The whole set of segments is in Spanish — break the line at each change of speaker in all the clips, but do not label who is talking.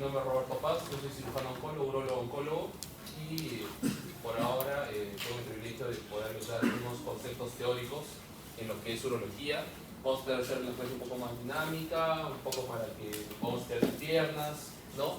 nombre es Roberto Paz, yo soy cirujano oncólogo, urólogo oncólogo y por ahora tengo el privilegio de poder usar algunos conceptos teóricos en lo que es urología. Vamos a hacer una clase un poco más dinámica, un poco para que podamos tener piernas, ¿no?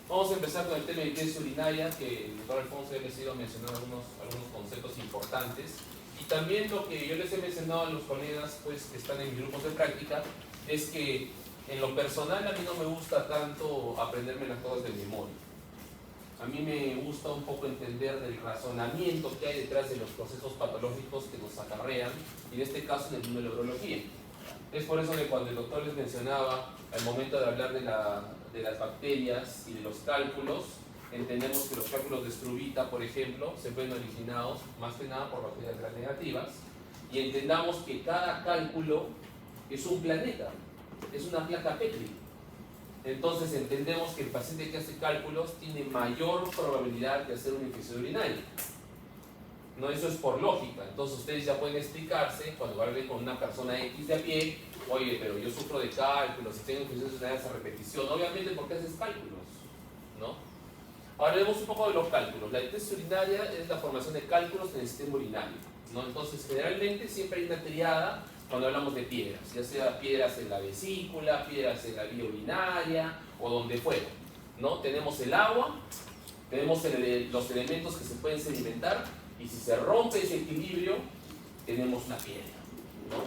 Vamos a empezar con el tema de inquietud urinaria, que el doctor Alfonso ya les ha ido mencionando algunos conceptos importantes. Y también lo que yo les he mencionado a los colegas pues, que están en mis grupos de práctica es que en lo personal a mí no me gusta tanto aprenderme las cosas de memoria. A mí me gusta un poco entender del razonamiento que hay detrás de los procesos patológicos que nos acarrean, y en este caso en el mundo de la urología. Es por eso que cuando el doctor les mencionaba al momento de hablar de las bacterias y de los cálculos, entendemos que los cálculos de Struvita, por ejemplo, se ven originados más que nada por bacterias gram negativas, y entendamos que cada cálculo es un planeta, es una placa Petri. Entonces entendemos que el paciente que hace cálculos tiene mayor probabilidad de hacer una infección urinaria. No, eso es por lógica. Entonces ustedes ya pueden explicarse cuando hablen con una persona X de a pie: oye, pero yo sufro de cálculos y tengo infecciones urinarias a repetición. Obviamente porque haces cálculos, ¿no? Ahora vemos un poco de los cálculos. La ictesis urinaria es la formación de cálculos en el sistema urinario, ¿no? Entonces generalmente siempre hay una triada cuando hablamos de piedras, ya sea piedras en la vesícula, piedras en la vía urinaria o donde fuera, ¿no? Tenemos el agua, tenemos los elementos que se pueden sedimentar, y si se rompe ese equilibrio tenemos una piedra, ¿no?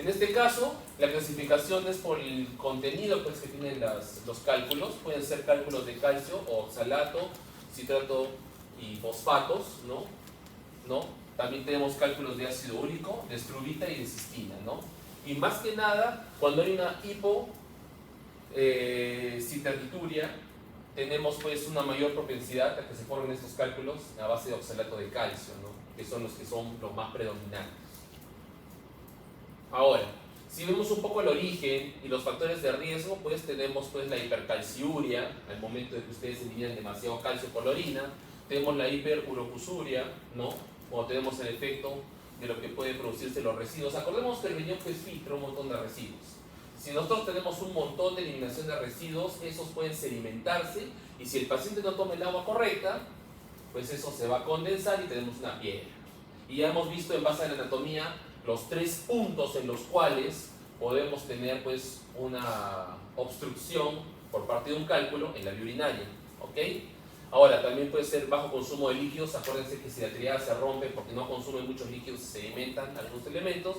En este caso la clasificación es por el contenido pues, que tienen los cálculos. Pueden ser cálculos de calcio o oxalato, citrato y fosfatos, ¿no? También tenemos cálculos de ácido úrico, de struvita y de cistina, ¿no? Y más que nada, cuando hay una hipocitaturia, tenemos pues una mayor propensidad a que se formen estos cálculos a base de oxalato de calcio, ¿no? Que son los más predominantes. Ahora, si vemos un poco el origen y los factores de riesgo, pues tenemos pues la hipercalciuria, al momento de que ustedes eliminan demasiado calcio por la orina. Tenemos la hiperurocusuria, ¿no? O tenemos el efecto de lo que puede producirse los residuos. Acordemos que el riñón pues filtra un montón de residuos. Si nosotros tenemos un montón de eliminación de residuos, esos pueden sedimentarse, y si el paciente no toma el agua correcta, pues eso se va a condensar y tenemos una piedra. Y ya hemos visto en base a la anatomía los 3 puntos en los cuales podemos tener pues una obstrucción por parte de un cálculo en la vía urinaria, ¿ok? Ahora, también puede ser bajo consumo de líquidos. Acuérdense que si la triada se rompe porque no consumen muchos líquidos, se sedimentan algunos elementos.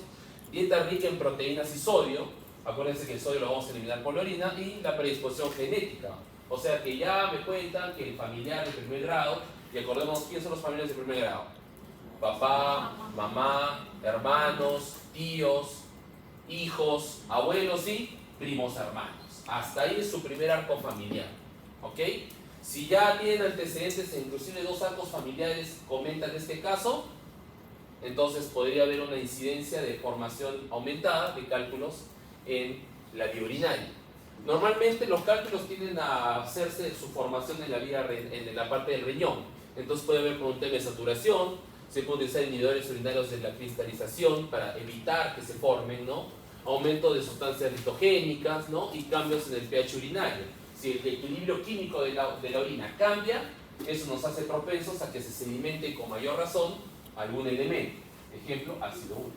Dieta rica en proteínas y sodio. Acuérdense que el sodio lo vamos a eliminar por la orina. Y la predisposición genética. O sea que ya me cuentan que el familiar de primer grado, y acordemos quiénes son los familiares de primer grado: papá, mamá, hermanos, tíos, hijos, abuelos y primos hermanos. Hasta ahí es su primer arco familiar, ¿ok? Si ya tienen antecedentes, inclusive 2 arcos familiares comentan este caso, entonces podría haber una incidencia de formación aumentada de cálculos en la vía urinaria. Normalmente los cálculos tienden a hacerse su formación en la parte del riñón. Entonces puede haber por un tema de saturación, se pueden utilizar inhibidores urinarios de la cristalización para evitar que se formen, ¿no? Aumento de sustancias litogénicas, ¿no? Y cambios en el pH urinario. Si el equilibrio químico de la orina cambia, eso nos hace propensos a que se sedimente con mayor razón algún elemento. Ejemplo, ácido úrico.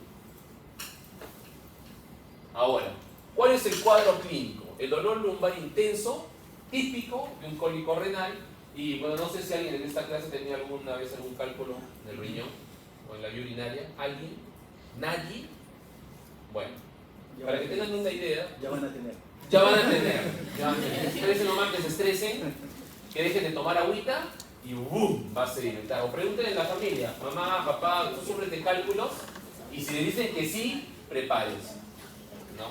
Ahora, ¿cuál es el cuadro clínico? El dolor lumbar intenso, típico de un cólico renal. Y bueno, no sé si alguien en esta clase tenía alguna vez algún cálculo del riñón o en la vía urinaria. ¿Alguien? ¿Nadie? Bueno, para que tengan una idea.
Ya van a tener.
Ya van a tener. Estresen nomás, que se estresen, que dejen de tomar agüita y ¡boom! Va a sedimentar. O pregúntenle a la familia: mamá, papá, ¿tú sufres de cálculos? Y si le dicen que sí, prepárense, ¿no?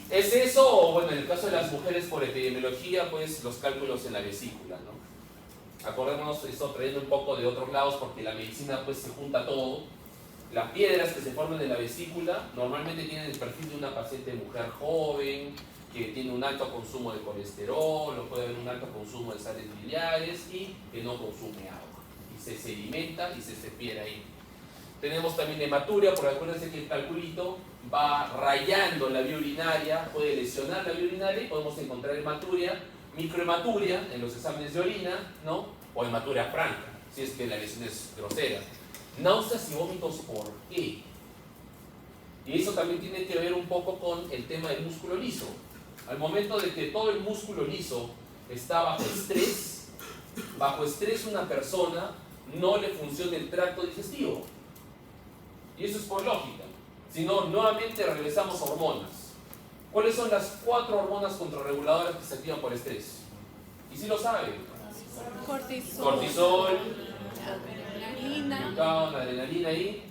¿Es eso? O bueno, en el caso de las mujeres por epidemiología, pues los cálculos en la vesícula, ¿no? Acordémonos eso trayendo un poco de otros lados, porque la medicina pues se junta todo. Las piedras que se forman en la vesícula normalmente tienen el perfil de una paciente mujer joven, que tiene un alto consumo de colesterol, o puede haber un alto consumo de sales biliares y que no consume agua. Y se sedimenta y se piedra ahí. Tenemos también hematuria, porque acuérdense que el calculito va rayando la vía urinaria, puede lesionar la vía urinaria y podemos encontrar hematuria, microhematuria en los exámenes de orina, ¿no? O hematuria franca, si es que la lesión es grosera. Náuseas y vómitos, ¿por qué? Y eso también tiene que ver un poco con el tema del músculo liso. Al momento de que todo el músculo liso está bajo estrés una persona no le funciona el tracto digestivo. Y eso es por lógica. Si no, nuevamente regresamos a hormonas. ¿Cuáles son las 4 hormonas contrarreguladoras que se activan por estrés? Y si lo saben. Cortisol, adrenalina y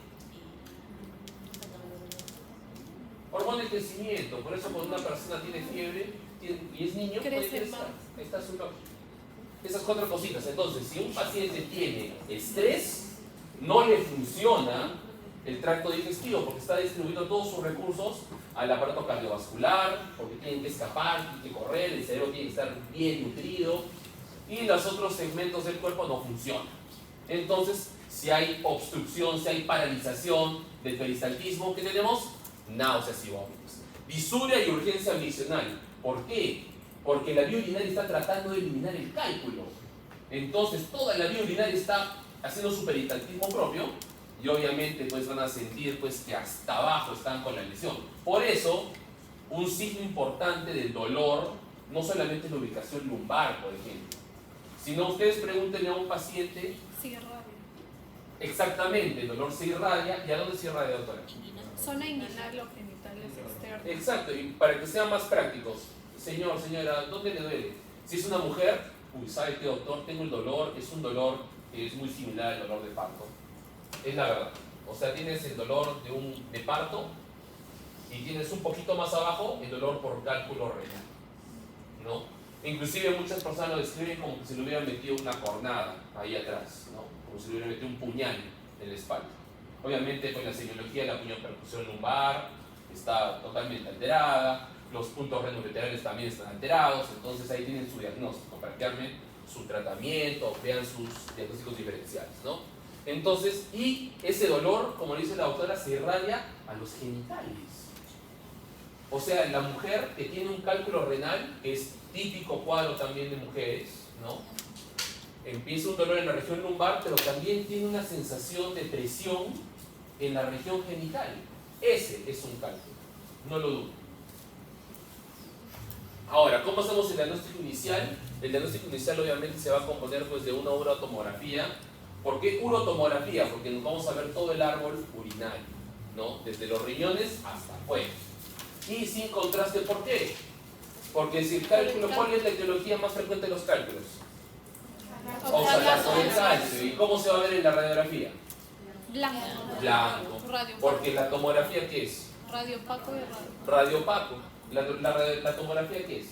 hormona de crecimiento. Por eso cuando una persona tiene fiebre y es niño, puede crecer. Está su lógica. Esas 4 cositas. Entonces, si un paciente tiene estrés, no le funciona el tracto digestivo porque está distribuyendo todos sus recursos al aparato cardiovascular, porque tienen que escapar, tienen que correr, el cerebro tiene que estar bien nutrido y los otros segmentos del cuerpo no funcionan. Entonces, si hay obstrucción, si hay paralización del peristaltismo, ¿qué tenemos? Náuseas y vómitos. Disuria y urgencia misional. ¿Por qué? Porque la vía urinaria está tratando de eliminar el cálculo. Entonces, toda la vía urinaria está haciendo su peristaltismo propio y obviamente pues van a sentir pues que hasta abajo están con la lesión. Por eso, un signo importante del dolor no solamente es la ubicación lumbar, por ejemplo, sino ustedes pregúntenle a un paciente.
Se irradia.
Exactamente, el dolor se irradia. ¿Y a dónde se irradia, doctora?
Zona inguinal o genitales externos.
Exacto, y para que sean más prácticos, señor, señora, ¿dónde le duele? Si es una mujer, ¿sabe qué, doctor? Tengo el dolor, es un dolor que es muy similar al dolor de parto. Es la verdad. O sea, tienes el dolor de parto y tienes un poquito más abajo el dolor por cálculo renal, ¿no? Inclusive muchas personas lo describen como que se le hubieran metido una cornada ahí atrás, ¿no? Como si le hubieran metido un puñal en la espalda. Obviamente, pues la semiología de la puñopercusión lumbar está totalmente alterada, los puntos renoureterales también están alterados, entonces ahí tienen su diagnóstico para que armen su tratamiento, vean sus diagnósticos diferenciales, ¿no? Entonces, y ese dolor, como dice la doctora, se irradia a los genitales. O sea, la mujer que tiene un cálculo renal, que es típico cuadro también de mujeres, ¿no? Empieza un dolor en la región lumbar, pero también tiene una sensación de presión en la región genital. Ese es un cálculo, no lo dudo. Ahora, ¿cómo hacemos el diagnóstico inicial? El diagnóstico inicial obviamente se va a componer pues, de una urotomografía. ¿Por qué urotomografía? Porque nos vamos a ver todo el árbol urinario, ¿no? Desde los riñones hasta afuera. Y sin contraste, ¿por qué? Porque si el cálculo, ¿cuál es la etiología más frecuente de los cálculos? Oxalato de calcio. ¿Y cómo se va a ver en la radiografía? Blanco. Porque la tomografía, ¿qué es?
Radiopaco y
Radiopaco. ¿La tomografía qué es?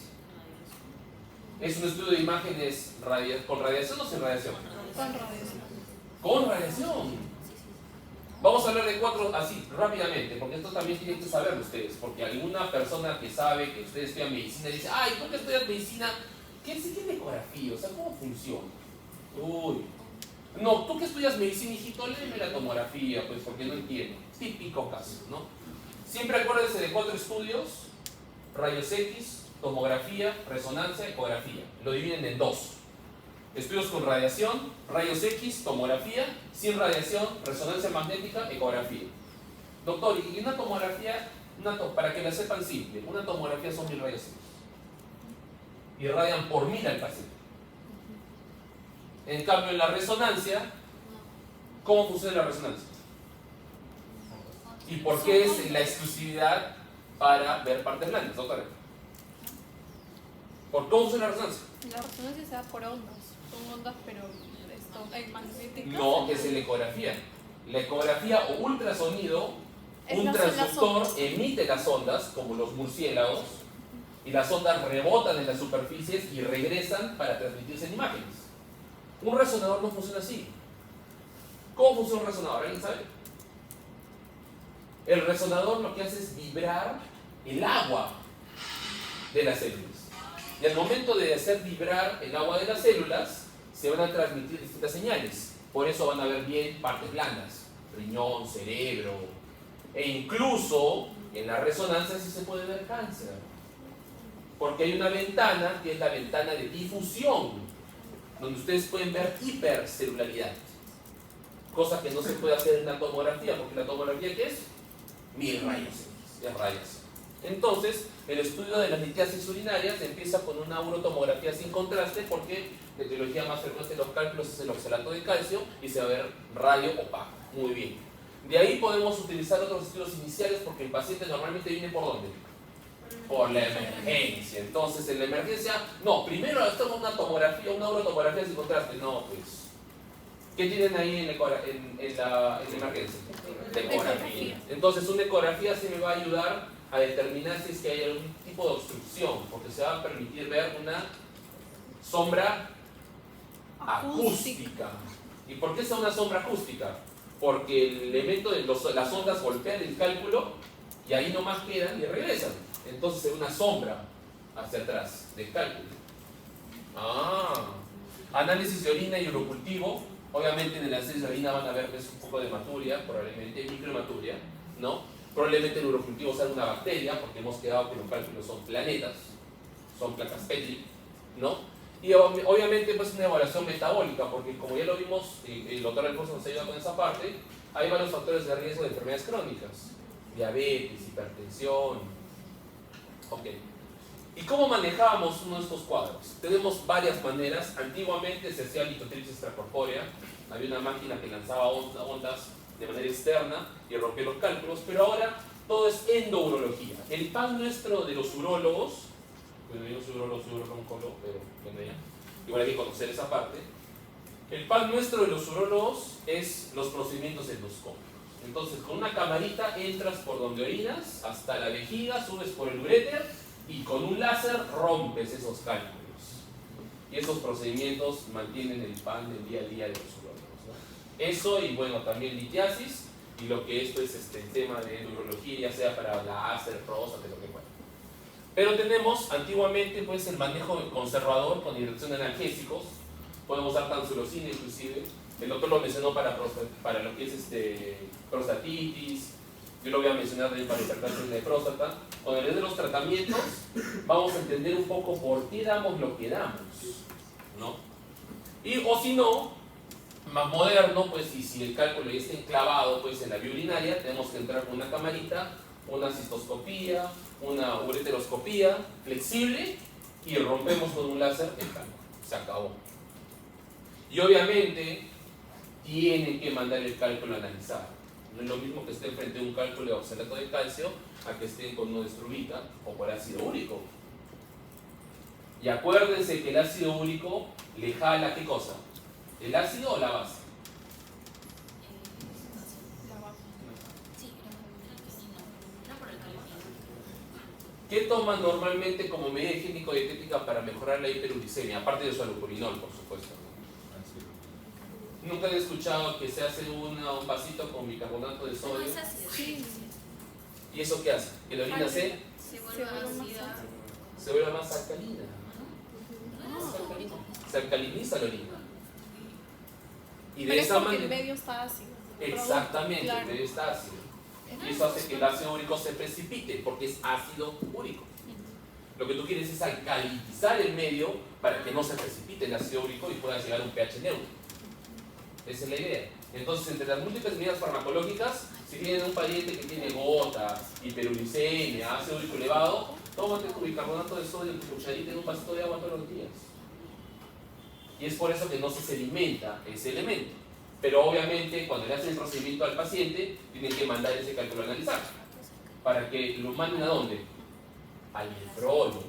¿Es un estudio de imágenes con radiación o sin radiación?
Con radiación.
Con radiación. Vamos a hablar de 4 así, rápidamente, porque esto también tienen que saberlo ustedes, porque alguna persona que sabe que ustedes estudian medicina dice, ay, ¿tú que estudias medicina? ¿Qué es ecografía? O sea, ¿cómo funciona? Uy. No, tú que estudias medicina, hijito, léeme la tomografía, pues, porque no entiendo. Típico caso, ¿no? Siempre acuérdense de 4 estudios: rayos X, tomografía, resonancia, ecografía. Lo dividen en 2. Estudios con radiación, rayos X, tomografía; sin radiación, resonancia magnética, ecografía. Doctor, y una tomografía, para que la sepan simple, una tomografía son 1000 rayos X. Irradian por 1000 al paciente. En cambio, en la resonancia, ¿cómo funciona la resonancia? ¿Y por qué es la exclusividad para ver partes blandas, doctora? ¿Por cómo funciona la resonancia?
La resonancia se da por ondas. Son ondas, pero magnéticas.
No, es la ecografía. La ecografía o ultrasonido, un transductor emite las ondas, como los murciélagos, y las ondas rebotan en las superficies y regresan para transmitirse en imágenes. Un resonador no funciona así. ¿Cómo funciona un resonador? ¿Alguien sabe? El resonador lo que hace es vibrar el agua de las células. Y al momento de hacer vibrar el agua de las células, se van a transmitir distintas señales. Por eso van a ver bien partes blandas. riñón, cerebro, e incluso en la resonancia sí se puede ver cáncer, porque hay una ventana que es la ventana de difusión, donde ustedes pueden ver hipercelularidad, cosa que no se puede hacer en la tomografía, porque la tomografía, ¿qué es? 1000 rayos X, es rayos. Entonces, el estudio de las litiasis urinarias empieza con una urotomografía sin contraste, porque la etiología más frecuente de los cálculos es el oxalato de calcio y se va a ver rayo opaco. Muy bien. De ahí podemos utilizar otros estudios iniciales, porque el paciente normalmente viene ¿por dónde? Por la emergencia. Entonces, en la emergencia, no, primero hacemos una tomografía, una urotomografía sin contraste. No, pues. ¿Qué tienen ahí en la emergencia? Ecografía. Entonces, una ecografía sí me va a ayudar a determinar si es que hay algún tipo de obstrucción, porque se va a permitir ver una sombra acústica. ¿Y por qué es una sombra acústica? Porque el elemento de las ondas golpean el cálculo y ahí nomás quedan y regresan. Entonces es una sombra hacia atrás del cálculo. Análisis de orina y urocultivo. Obviamente en el análisis de orina van a ver pues, un poco de hematuria, probablemente microhematuria, ¿no? Probablemente el urocultivo sea una bacteria, porque hemos quedado que los cálculos son planetas, son placas Petri, ¿no? Y obviamente pues una evaluación metabólica, porque como ya lo vimos, el doctor Alfonso nos ayuda con esa parte, hay varios factores de riesgo de enfermedades crónicas, diabetes, hipertensión. Ok. ¿Y cómo manejábamos uno de estos cuadros? Tenemos varias maneras. Antiguamente se hacía litotripsis extracorpórea, había una máquina que lanzaba ondas de manera externa y rompía los cálculos, pero ahora todo es endourología. El pan nuestro de los urólogos, bueno, yo no soy urologo, soy uroloncólogo, pero bueno, ya, igual hay que conocer esa parte. El pan nuestro de los urólogos es los procedimientos endoscópicos. Entonces, con una camarita entras por donde orinas hasta la vejiga, subes por el uréter y con un láser rompes esos cálculos. Y esos procedimientos mantienen el pan del día a día de los urólogos, ¿no? Eso y bueno, también litiasis y lo que esto es el tema de neurología, ya sea para láser, próstata, lo que fuera. Pero tenemos antiguamente pues el manejo conservador con inyección de analgésicos. Podemos dar tansulosina inclusive. El doctor lo mencionó para lo que es prostatitis. Yo lo voy a mencionar también para hipertensión de próstata. Con el de los tratamientos vamos a entender un poco por qué damos lo que damos, ¿no? O si no, más moderno, pues y si el cálculo ya está enclavado pues, en la vía urinaria, tenemos que entrar con una camarita, una cistoscopía, una ureteroscopía flexible y rompemos con un láser el cálculo. Se acabó. Y obviamente tienen que mandar el cálculo a analizar. No es lo mismo que estén frente a un cálculo de oxalato de calcio a que estén con uno de estrubita o por ácido úrico. Y acuérdense que el ácido úrico le jala ¿qué cosa? ¿El ácido o la base? ¿Qué toman normalmente como medida higiénico-dietética para mejorar la hiperuricemia? Aparte de su allopurinol, por supuesto. ¿Nunca han escuchado que se hace un vasito con bicarbonato de sodio?
Sí.
¿Y eso qué hace? ¿Que la orina se vuelve más alcalina? Se alcaliniza la orina. Y de
Pero
esa
es porque
manera,
el medio está ácido.
exactamente,
Claro.
el medio está ácido. Y eso hace que el ácido úrico se precipite, porque es ácido úrico. Lo que tú quieres es alcalinizar el medio para que no se precipite el ácido úrico y pueda llegar a un pH neutro. Esa es la idea. Entonces, entre las múltiples medidas farmacológicas, si tienen un paciente que tiene gota, hiperuricemia, ácido úrico elevado, tómate tu bicarbonato de sodio en tu cucharita en un vasito de agua todos los días. Y es por eso que no se sedimenta ese elemento. Pero obviamente, cuando le hacen el procedimiento al paciente, tienen que mandar ese cálculo a analizar. ¿Para que lo manden a dónde? Al nefrólogo.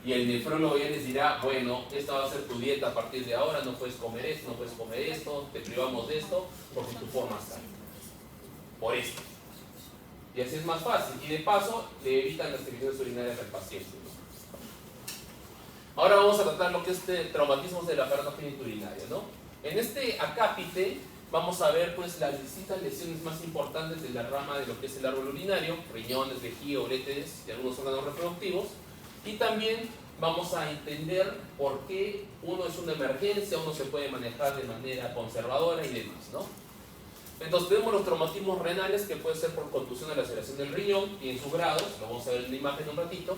Y el nefrólogo ya les dirá, bueno, esta va a ser tu dieta a partir de ahora, no puedes comer esto, no puedes comer esto, te privamos de esto, porque tu forma está. Por esto. Y así es más fácil. Y de paso, le evitan las emisiones urinarias al paciente, ¿no? Ahora vamos a tratar lo que es traumatismos del aparato genitourinario, ¿no? En este acápite vamos a ver pues las distintas lesiones más importantes de la rama de lo que es el árbol urinario, riñones, vejiga, uréteres y algunos órganos reproductivos. Y también vamos a entender por qué uno es una emergencia, uno se puede manejar de manera conservadora y demás, ¿no? Entonces tenemos los traumatismos renales, que puede ser por contusión de la laceración del riñón, y en sus grados, lo vamos a ver en la imagen en un ratito.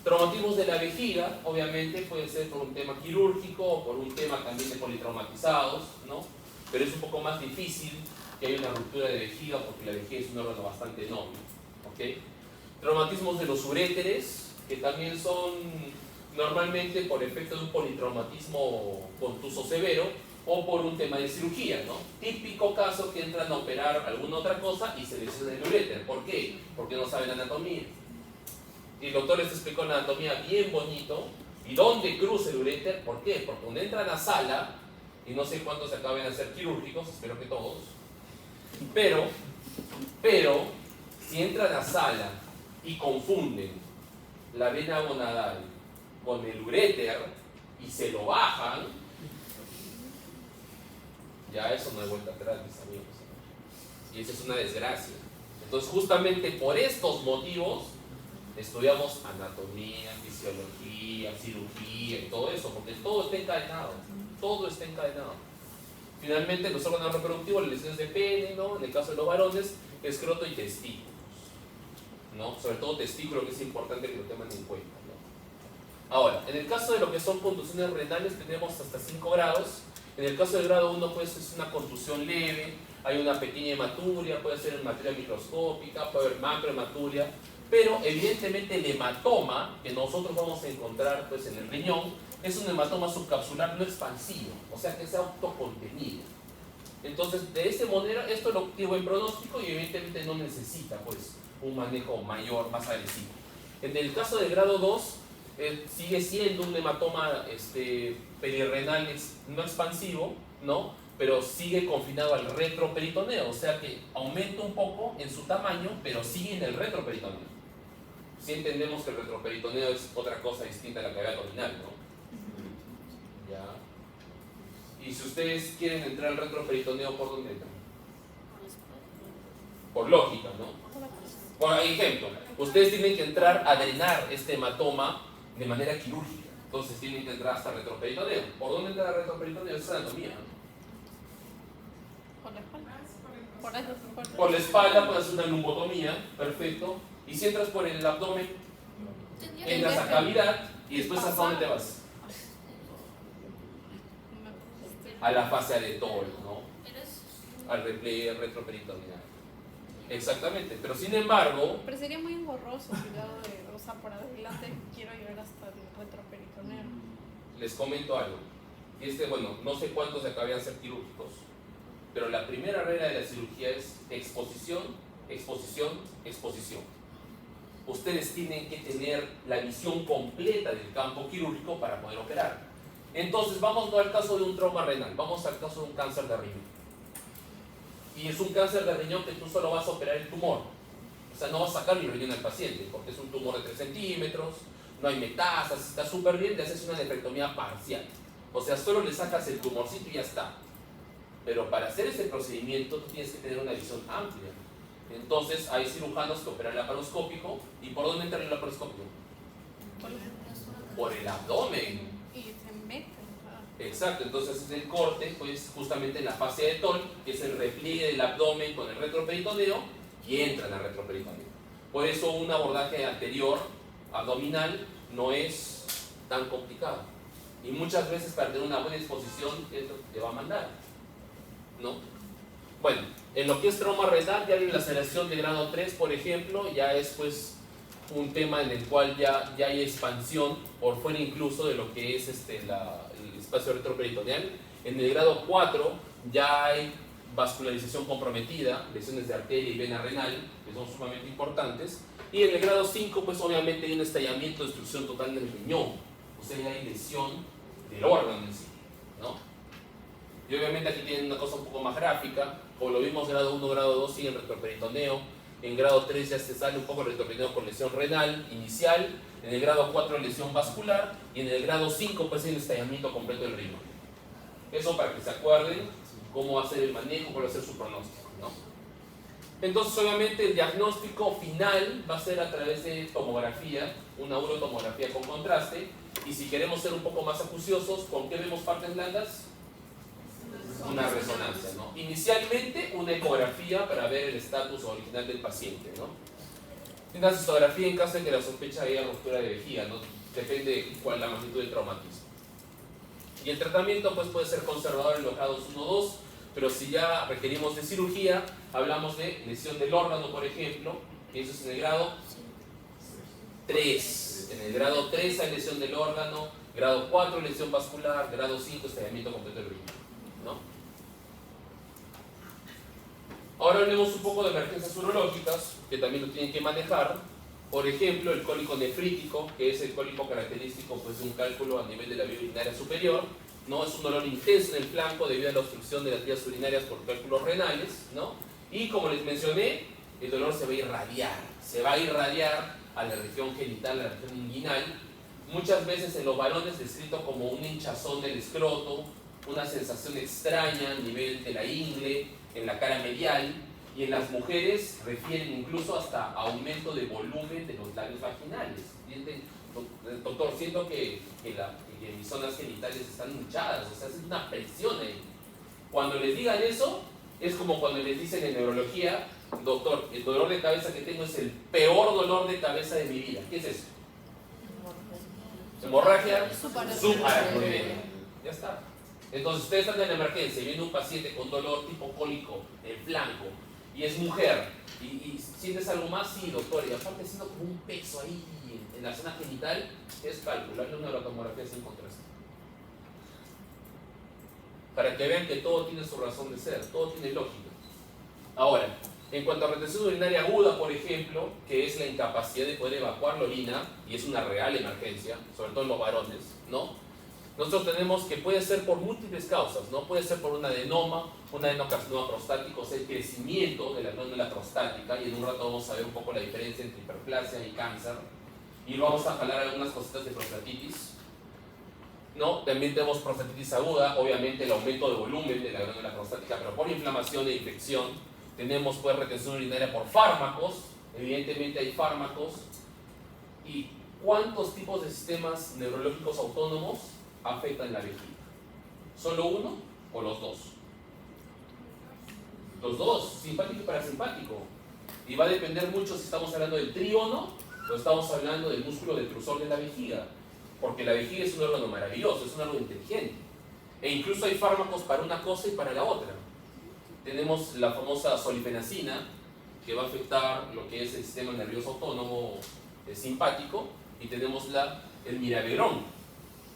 Traumatismos de la vejiga, obviamente puede ser por un tema quirúrgico o por un tema también de politraumatizados, ¿no? Pero es un poco más difícil que haya una ruptura de vejiga, porque la vejiga es un órgano bastante enorme, ¿ok? Traumatismos de los uréteres, que también son normalmente por efecto de un politraumatismo contuso severo o por un tema de cirugía, ¿no? Típico caso que entran a operar alguna otra cosa y se lesiona el uréter. ¿Por qué? Porque no saben anatomía. Y el doctor les explicó la anatomía bien bonito. ¿Y dónde cruza el uréter? ¿Por qué? Porque cuando entran a la sala, y no sé cuántos acaben de ser quirúrgicos, espero que todos, pero si entran a la sala y confunden la vena gonadal con el uréter y se lo bajan, ya eso no hay vuelta atrás, mis amigos. Y esa es una desgracia. Entonces, justamente por estos motivos, estudiamos anatomía, fisiología, cirugía y todo eso, porque todo está encadenado. Todo está encadenado. Finalmente, los órganos reproductivos, las lesiones de pene, ¿no? En el caso de los varones, escroto y testículos, ¿no? Sobre todo testículo, que es importante que lo tengan en cuenta, ¿no? Ahora, en el caso de lo que son contusiones renales, tenemos hasta 5 grados. En el caso del grado 1, pues es una contusión leve, hay una pequeña hematuria, puede ser hematuria microscópica, puede haber macrohematuria, pero evidentemente el hematoma que nosotros vamos a encontrar pues, en el riñón es un hematoma subcapsular no expansivo, o sea que es autocontenido. Entonces, de esta manera, esto lo tiene buen pronóstico y evidentemente no necesita pues, un manejo mayor, más agresivo. En el caso del grado 2, sigue siendo un hematoma perirenal no expansivo, ¿no? Pero sigue confinado al retroperitoneo, o sea que aumenta un poco en su tamaño, pero sigue en el retroperitoneo. Si entendemos que el retroperitoneo es otra cosa distinta a la cavidad abdominal, ¿no? Ya. Y si ustedes quieren entrar al retroperitoneo, ¿por dónde entran? Por lógica, ¿no? Por ejemplo, ustedes tienen que entrar a drenar este hematoma de manera quirúrgica. Entonces tienen que entrar hasta el retroperitoneo. ¿Por dónde entra el retroperitoneo? Es anatomía, ¿no?
Por la espalda.
Por la espalda puedes hacer una lumbotomía, perfecto. Y si entras por el abdomen, entras a cavidad y después ¿hasta dónde te vas? A la fascia de Toll, ¿no? Al repliegue retroperitoneo. Exactamente, pero sin embargo...
Pero sería muy engorroso, o sea, por adelante quiero llegar hasta el retroperitoneo.
Les comento algo. Y bueno, no sé cuántos acaban de ser quirúrgicos, pero la primera regla de la cirugía es exposición, exposición, exposición. Ustedes tienen que tener la visión completa del campo quirúrgico para poder operar. Entonces, vamos no al caso de un trauma renal, vamos al caso de un cáncer de riñón. Y es un cáncer de riñón que tú solo vas a operar el tumor. O sea, no vas a sacarle el riñón al paciente, porque es un tumor de 3 centímetros, no hay metástasis, está súper bien, le haces una nefrectomía parcial. O sea, solo le sacas el tumorcito y ya está. Pero para hacer este procedimiento tú tienes que tener una visión amplia. Entonces hay cirujanos que operan laparoscópico. ¿Y por dónde entra el laparoscópico? Por el abdomen.
Y se meten.
Exacto, entonces es el corte, pues justamente en la fascia de Toll, que es el repliegue del abdomen con el retroperitoneo, y entran al retroperitoneo. Por eso un abordaje anterior, abdominal, no es tan complicado. Y muchas veces para tener una buena exposición es lo que te va a mandar, ¿no? Bueno, en lo que es trauma renal, ya la laceración de grado 3, por ejemplo, ya es pues un tema en el cual ya hay expansión por fuera incluso de lo que es el espacio retroperitoneal. En el grado 4 ya hay vascularización comprometida, lesiones de arteria y vena renal, que son sumamente importantes. Y en el grado 5, pues obviamente hay un estallamiento, destrucción total del riñón, o sea, ya hay lesión del órgano en sí, ¿no? Y obviamente aquí tienen una cosa un poco más gráfica, como lo vimos grado 1, grado 2 sigue el retroperitoneo, en grado 3 ya se sale un poco el retroperitoneo con lesión renal inicial, en el grado 4 lesión vascular y en el grado 5 pues el estallamiento completo del riñón. Eso para que se acuerden cómo hacer el manejo, cómo hacer su pronóstico, ¿no? Entonces obviamente el diagnóstico final va a ser a través de tomografía, una urotomografía con contraste, y si queremos ser un poco más acuciosos, ¿con qué vemos partes blandas? una resonancia, ¿no? Inicialmente una ecografía para ver el estatus original del paciente, ¿no? Una cistografía en caso de que la sospecha haya ruptura de vejiga, ¿no? Depende de cuál es la magnitud del traumatismo. Y el tratamiento pues puede ser conservador en los grados 1 o 2, pero si ya requerimos de cirugía, hablamos de lesión del órgano, por ejemplo, y eso es en el grado 3. En el grado 3 hay lesión del órgano, grado 4 lesión vascular, grado 5 estallamiento completo del riñón, ¿no? Ahora hablemos un poco de emergencias urológicas, que también lo tienen que manejar. Por ejemplo, el cólico nefrítico, que es el cólico característico pues, de un cálculo a nivel de la vía urinaria superior, ¿no? Es un dolor intenso en el flanco debido a la obstrucción de las vías urinarias por cálculos renales, ¿no? Y como les mencioné, el dolor se va a irradiar a la región genital, a la región inguinal, muchas veces en los varones descrito como un hinchazón del escroto, una sensación extraña a nivel de la ingle, en la cara medial, y en las mujeres refieren incluso hasta aumento de volumen de los labios vaginales. Doctor, siento que mis zonas genitales están hinchadas, o sea, es una presión ahí. Cuando les digan eso, es como cuando les dicen en neurología, doctor, el dolor de cabeza que tengo es el peor dolor de cabeza de mi vida. ¿Qué es eso? Hemorragia subaracnoidea. Ya está. Entonces ustedes están en la emergencia y viene un paciente con dolor tipo cólico en flanco y es mujer y sientes algo más, sí doctor, y aparte siento como un peso ahí en la zona genital, es calcularle una tomografía sin contraste. Para que vean que todo tiene su razón de ser, todo tiene lógica. Ahora, en cuanto a retención urinaria aguda, por ejemplo, que es la incapacidad de poder evacuar la orina, y es una real emergencia, sobre todo en los varones, ¿no? Nosotros tenemos que puede ser por múltiples causas, ¿no? Puede ser por un adenoma, un adenocarcinoma prostático, o sea, el crecimiento de la glándula prostática, y en un rato vamos a ver un poco la diferencia entre hiperplasia y cáncer, y vamos a jalar algunas cositas de prostatitis, ¿no? También tenemos prostatitis aguda, obviamente el aumento de volumen de la glándula prostática, pero por inflamación e infección. Tenemos pues retención urinaria por fármacos, evidentemente hay fármacos. ¿Y cuántos tipos de sistemas neurológicos autónomos afectan la vejiga? ¿Solo uno o los dos? Los dos, simpático y parasimpático. Y va a depender mucho si estamos hablando del trígono o estamos hablando del músculo detrusor de la vejiga. Porque la vejiga es un órgano maravilloso, es un órgano inteligente. E incluso hay fármacos para una cosa y para la otra. Tenemos la famosa solifenacina, que va a afectar lo que es el sistema nervioso autónomo simpático, y tenemos el miraviron,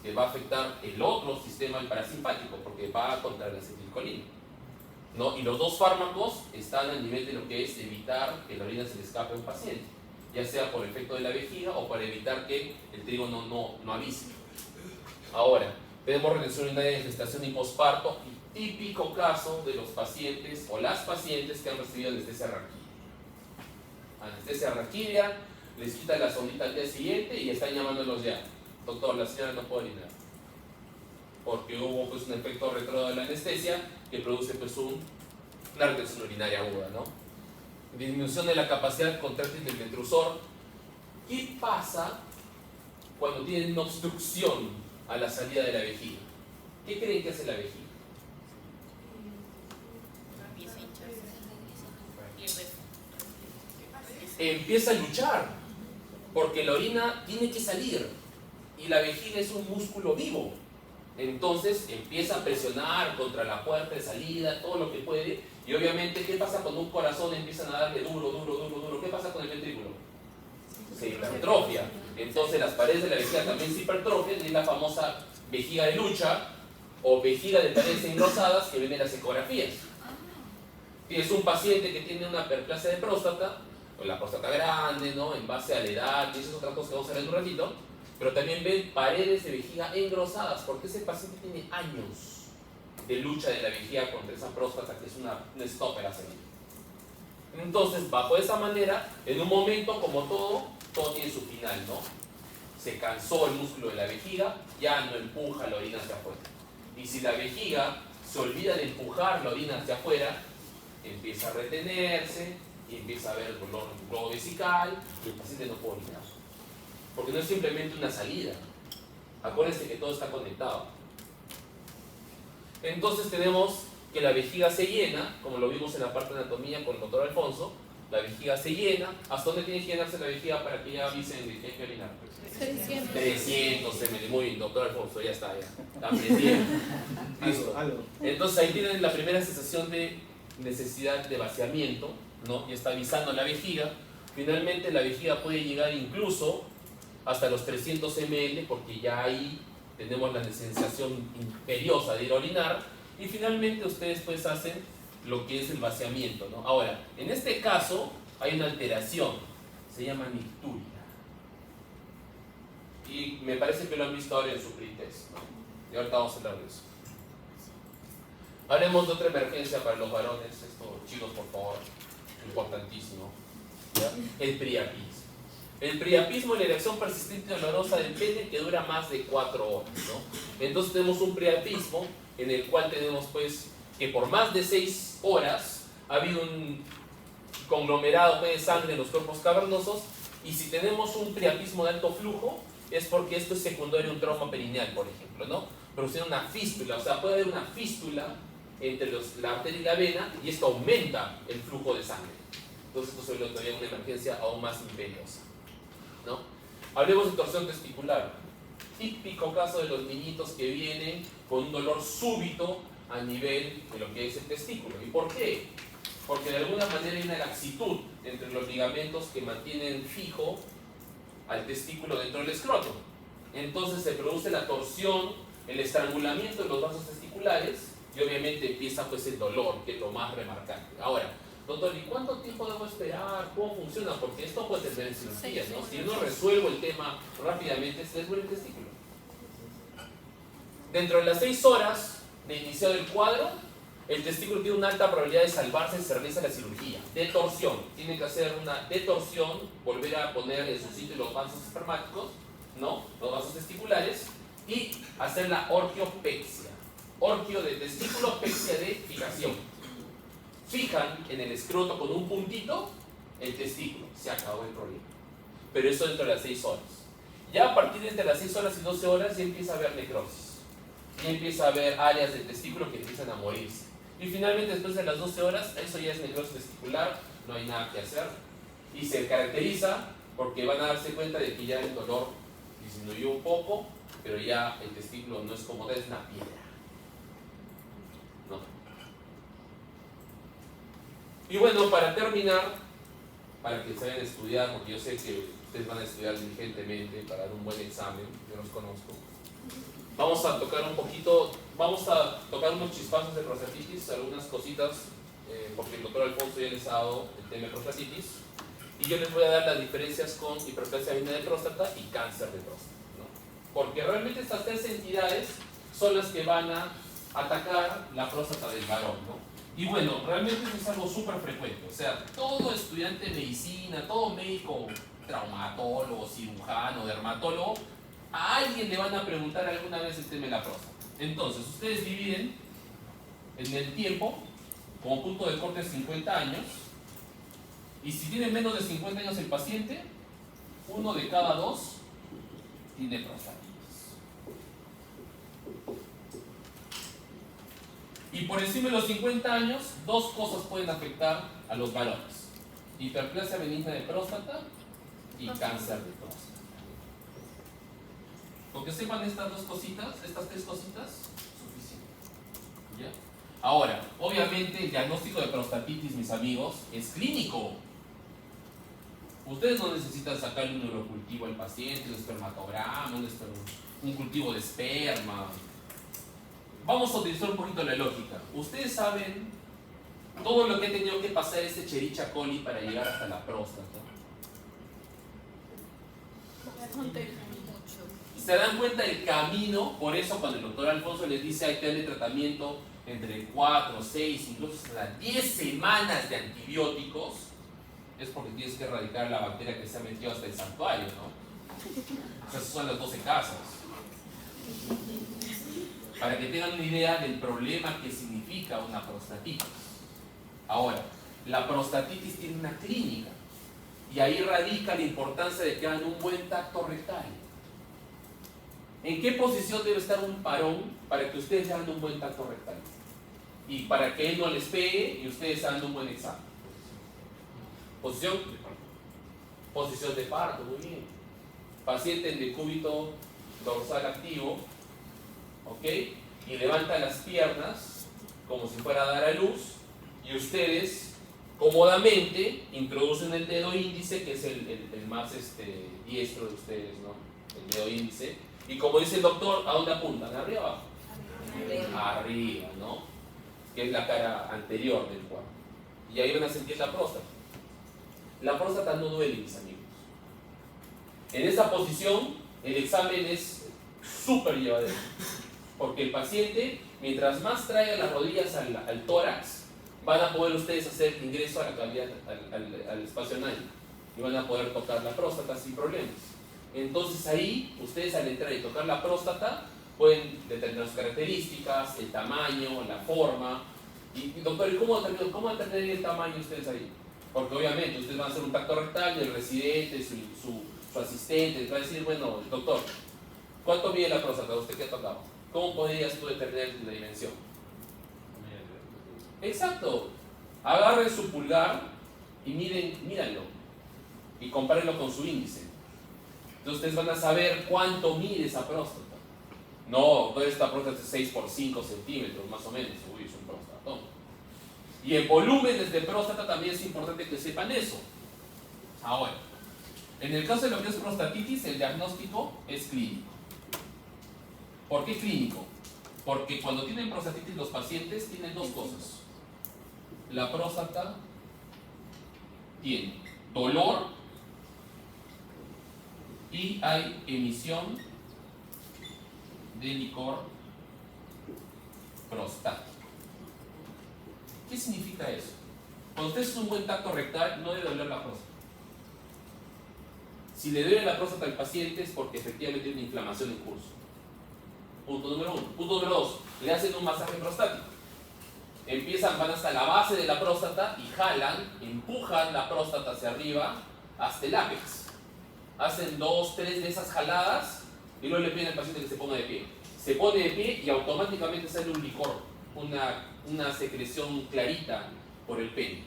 que va a afectar el otro sistema, el parasimpático, porque va contra la acetilcolina, ¿no? Y los dos fármacos están a nivel de lo que es evitar que la orina se le escape a un paciente, ya sea por efecto de la vejiga o para evitar que el trígono no avise. Ahora, tenemos retención urinaria de gestación y posparto, y típico caso de los pacientes o las pacientes que han recibido anestesia raquídea. Anestesia raquídea, les quitan la sondita al día siguiente y están llamándolos ya. Doctor, la señora no puede orinar. Porque hubo pues, un efecto retrógrado de la anestesia que produce pues, una retención urinaria aguda, ¿no? Disminución de la capacidad contráctil del detrusor. ¿Qué pasa cuando tienen una obstrucción a la salida de la vejiga? ¿Qué creen que hace la vejiga? Empieza a luchar, porque la orina tiene que salir y la vejiga es un músculo vivo. Entonces empieza a presionar contra la puerta de salida, todo lo que puede, y obviamente, ¿qué pasa cuando un corazón empiezan a darle duro, duro, duro, duro? ¿Qué pasa con el ventrículo? Se hipertrofia. Entonces las paredes de la vejiga también se hipertrofian, y es la famosa vejiga de lucha o vejiga de paredes engrosadas que ven en las ecografías. Tienes un paciente que tiene una hiperplasia de próstata, o la próstata grande, ¿no? En base a la edad, y eso es otra cosa que vamos a ver en un ratito, pero también ven paredes de vejiga engrosadas, porque ese paciente tiene años de lucha de la vejiga contra esa próstata, que es un stop en la salida. Entonces, bajo esa manera, en un momento, como todo tiene su final, ¿no? Se cansó el músculo de la vejiga, ya no empuja la orina hacia afuera. Y si la vejiga se olvida de empujar la orina hacia afuera, empieza a retenerse, y empieza a haber dolor en el globo vesical, y el paciente no puede orinar. Porque no es simplemente una salida. Acuérdense que todo está conectado. Entonces tenemos que la vejiga se llena, como lo vimos en la parte de anatomía con el doctor Alfonso. La vejiga se llena. ¿Hasta dónde tiene que llenarse la vejiga para que ya avisen de que hay que orinar? 300 ml. Muy bien, doctor Alfonso, ya está, ya. Está aprendiendo. Listo. Entonces ahí tienen la primera sensación de necesidad de vaciamiento, ¿no? Ya está avisando la vejiga. Finalmente la vejiga puede llegar incluso hasta los 300 ml, porque ya ahí tenemos la sensación imperiosa de ir a orinar. Y finalmente ustedes pues hacen lo que es el vaciamiento, ¿no? Ahora, en este caso hay una alteración, se llama nicturia. Y me parece que lo han visto ahora en su pretest, ¿no? Y ahorita vamos a hablar de eso. Hablemos de otra emergencia para los varones, esto, chicos, por favor, importantísimo, ¿ya? El priapismo. El priapismo es la erección persistente y dolorosa del pene que dura más de 4 horas, ¿no? Entonces tenemos un priapismo en el cual tenemos pues que por más de 6 horas ha habido un conglomerado de sangre en los cuerpos cavernosos, y si tenemos un priapismo de alto flujo es porque esto es secundario a un trauma perineal, por ejemplo, ¿no? Produciendo una fístula, o sea, puede haber una fístula entre la arteria y la vena, y esto aumenta el flujo de sangre. Entonces esto se vuelve todavía una emergencia aún más imperiosa, ¿no? Hablemos de torsión testicular. Típico caso de los niñitos que vienen con un dolor súbito a nivel de lo que es el testículo. ¿Y por qué? Porque de alguna manera hay una laxitud entre los ligamentos que mantienen fijo al testículo dentro del escroto. Entonces se produce la torsión, el estrangulamiento de los vasos testiculares, y obviamente empieza pues el dolor, que es lo más remarcante. Ahora, doctor, ¿y cuánto tiempo debo esperar? ¿Cómo funciona? Porque esto puede tener en cirugía, ¿no? Si no resuelvo el tema rápidamente, se desvuelve el testículo. Dentro de las 6 horas de iniciado el cuadro, el testículo tiene una alta probabilidad de salvarse y se realiza la cirugía de torsión. Tiene que hacer una detorsión, volver a poner en su sitio los vasos espermáticos, ¿no? Los vasos testiculares, y hacer la orquiopexia. Orquio de testículo, pexia de fijación. Fijan en el escroto con un puntito el testículo. Se acabó el problema. Pero eso dentro de las 6 horas. Ya a partir de entre las 6 horas y 12 horas ya empieza a haber necrosis. Ya empieza a haber áreas del testículo que empiezan a morirse. Y finalmente después de las 12 horas, eso ya es necrosis testicular, no hay nada que hacer. Y se caracteriza porque van a darse cuenta de que ya el dolor disminuyó un poco, pero ya el testículo no es como es una piedra. ¿No? Y bueno, para terminar, para que se vayan a estudiar, porque yo sé que ustedes van a estudiar diligentemente para dar un buen examen, yo los conozco. Vamos a tocar un poquito, vamos a tocar unos chispazos de prostatitis, algunas cositas, porque el doctor Alfonso ya les ha dado el tema de prostatitis, y yo les voy a dar las diferencias con hiperplasia benigna de próstata y cáncer de próstata, ¿no? Porque realmente estas 3 entidades son las que van a atacar la próstata del varón, ¿no? Y bueno, realmente eso es algo súper frecuente, o sea, todo estudiante de medicina, todo médico, traumatólogo, cirujano, dermatólogo, a alguien le van a preguntar alguna vez el tema de la próstata. Entonces, ustedes dividen en el tiempo como punto de corte 50 años, y si tiene menos de 50 años el paciente, 1 de cada 2 tiene prostatitis. Y por encima de los 50 años, 2 cosas pueden afectar a los varones: hiperplasia benigna de próstata y cáncer de próstata. Con que sepan estas 2 cositas, estas 3 cositas, suficiente. ¿Ya? Ahora, obviamente el diagnóstico de prostatitis, mis amigos, es clínico. Ustedes no necesitan sacarle un urocultivo al paciente, un espermatograma, un cultivo de esperma. Vamos a utilizar un poquito la lógica. Ustedes saben todo lo que ha tenido que pasar este Escherichia coli para llegar hasta la próstata. Se dan cuenta del camino. Por eso cuando el doctor Alfonso les dice hay que darle tratamiento entre 4, 6, incluso hasta 10 semanas de antibióticos, es porque tienes que erradicar la bacteria que se ha metido hasta el santuario, ¿no? Esas son las 12 casas. Para que tengan una idea del problema que significa una prostatitis. Ahora, la prostatitis tiene una clínica, y ahí radica la importancia de que hagan un buen tacto rectal. ¿En qué posición debe estar un varón para que ustedes hagan un buen tacto rectal? y para que él no les pegue y ustedes hagan un buen examen. Posición. Posición de parto, muy bien. Paciente en decúbito dorsal activo, ¿ok? Y levanta las piernas como si fuera a dar a luz y ustedes cómodamente introducen el dedo índice, que es el más diestro de ustedes, ¿no? El dedo índice. Y como dice el doctor, ¿a dónde apuntan? ¿Arriba o abajo? Arriba, ¿no? Que es la cara anterior del cuerpo. Y ahí van a sentir la próstata. La próstata no duele, mis amigos. En esa posición, el examen es súper llevadero. Porque el paciente, mientras más traiga las rodillas al tórax, van a poder ustedes hacer ingreso a la cavidad, al espacio anal. Y van a poder tocar la próstata sin problemas. Entonces ahí, ustedes al entrar y tocar la próstata, pueden determinar sus características, el tamaño, la forma. Y doctor, ¿y cómo determinar el tamaño ustedes ahí? Porque obviamente ustedes van a hacer un tacto rectal y el residente, su asistente, les va a decir, bueno, doctor, ¿cuánto mide la próstata? ¿Usted qué ha tocado? ¿Cómo podrías tú determinar la dimensión? Exacto. Agarren su pulgar y mírenlo. Y compárenlo con su índice. Entonces ustedes van a saber cuánto mide esa próstata. No, toda esta próstata es 6 por 5 centímetros, más o menos. Uy, es un prostatón. Y en volúmenes de próstata también es importante que sepan eso. Ahora, en el caso de lo que es prostatitis, el diagnóstico es clínico. ¿Por qué clínico? Porque cuando tienen prostatitis los pacientes tienen dos cosas. La próstata tiene dolor y hay emisión de licor prostático. ¿Qué significa eso? Cuando usted hace un buen tacto rectal, no debe doler la próstata. Si le duele la próstata al paciente es porque efectivamente tiene una inflamación en curso. Punto número 1. Punto número 2. Le hacen un masaje prostático. Van hasta la base de la próstata y jalan, empujan la próstata hacia arriba hasta el ápex. Hacen 2, 3 de esas jaladas y luego le piden al paciente que se ponga de pie. Se pone de pie y automáticamente sale un licor, una secreción clarita por el pene.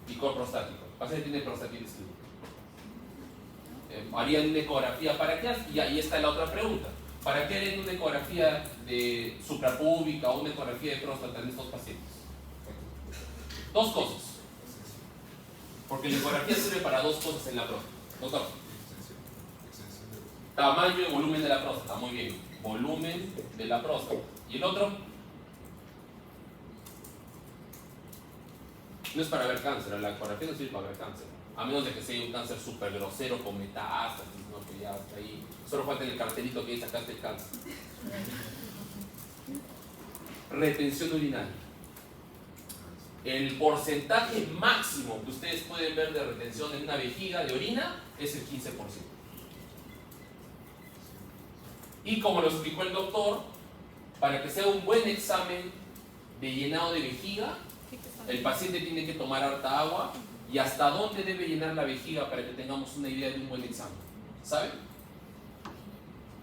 Licor prostático. El paciente tiene prostatitis clínica. Harían una ecografía para qué, y ahí está la otra pregunta. ¿Para qué harían una ecografía de suprapúbica o una ecografía de próstata en estos pacientes? Dos cosas. Porque la ecografía sirve para dos cosas en la próstata. Doctor. Tamaño y volumen de la próstata. Muy bien. Volumen de la próstata. ¿Y el otro? No es para ver cáncer. La ecografía no sirve para ver cáncer. A menos de que sea un cáncer súper grosero con metástasis, ¿no? Que ya está ahí. Solo falta el cartelito que dice acá está el cáncer. Retención urinaria. El porcentaje máximo que ustedes pueden ver de retención en una vejiga de orina es el 15%. Y como lo explicó el doctor, para que sea un buen examen de llenado de vejiga, el paciente tiene que tomar harta agua. ¿Y hasta dónde debe llenar la vejiga para que tengamos una idea de un buen examen? ¿Saben?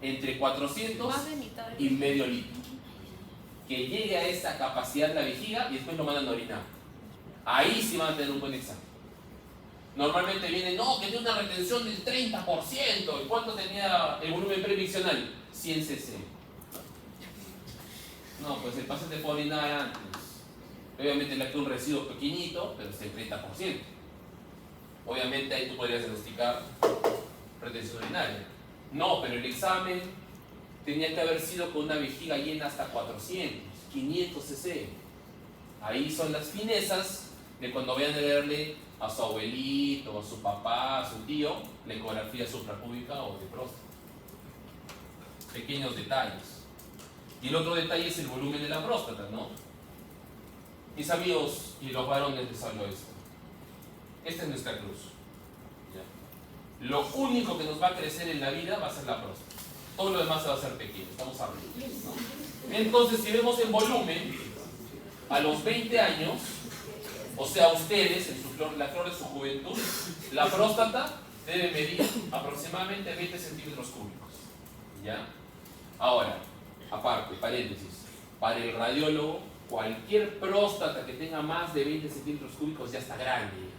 Entre 400 y medio litro. Que llegue a esa capacidad la vejiga y después lo mandan a orinar. Ahí sí van a tener un buen examen. Normalmente viene, no, que tiene una retención del 30%. ¿Y cuánto tenía el volumen previsional? 100 cc. No, pues el paciente puede orinar antes. Obviamente le queda un residuo pequeñito, pero es el 30%. Obviamente ahí tú podrías diagnosticar retención urinaria. No, pero el examen tenía que haber sido con una vejiga llena hasta 400, 500 cc. Ahí son las finezas de cuando vayan a leerle a su abuelito, a su papá, a su tío, la ecografía suprapúbica o de próstata. Pequeños detalles. Y el otro detalle es el volumen de la próstata, ¿no? Mis amigos y los varones les hablo esto. Esta es nuestra cruz. ¿Ya? Lo único que nos va a crecer en la vida va a ser la próstata. Todo lo demás se va a hacer pequeño. Estamos arriba, ¿no? Entonces, si vemos en volumen, a los 20 años, o sea, ustedes, en la flor de su juventud, la próstata debe medir aproximadamente 20 centímetros cúbicos. ¿Ya? Ahora, aparte, paréntesis, para el radiólogo cualquier próstata que tenga más de 20 centímetros cúbicos ya está grande.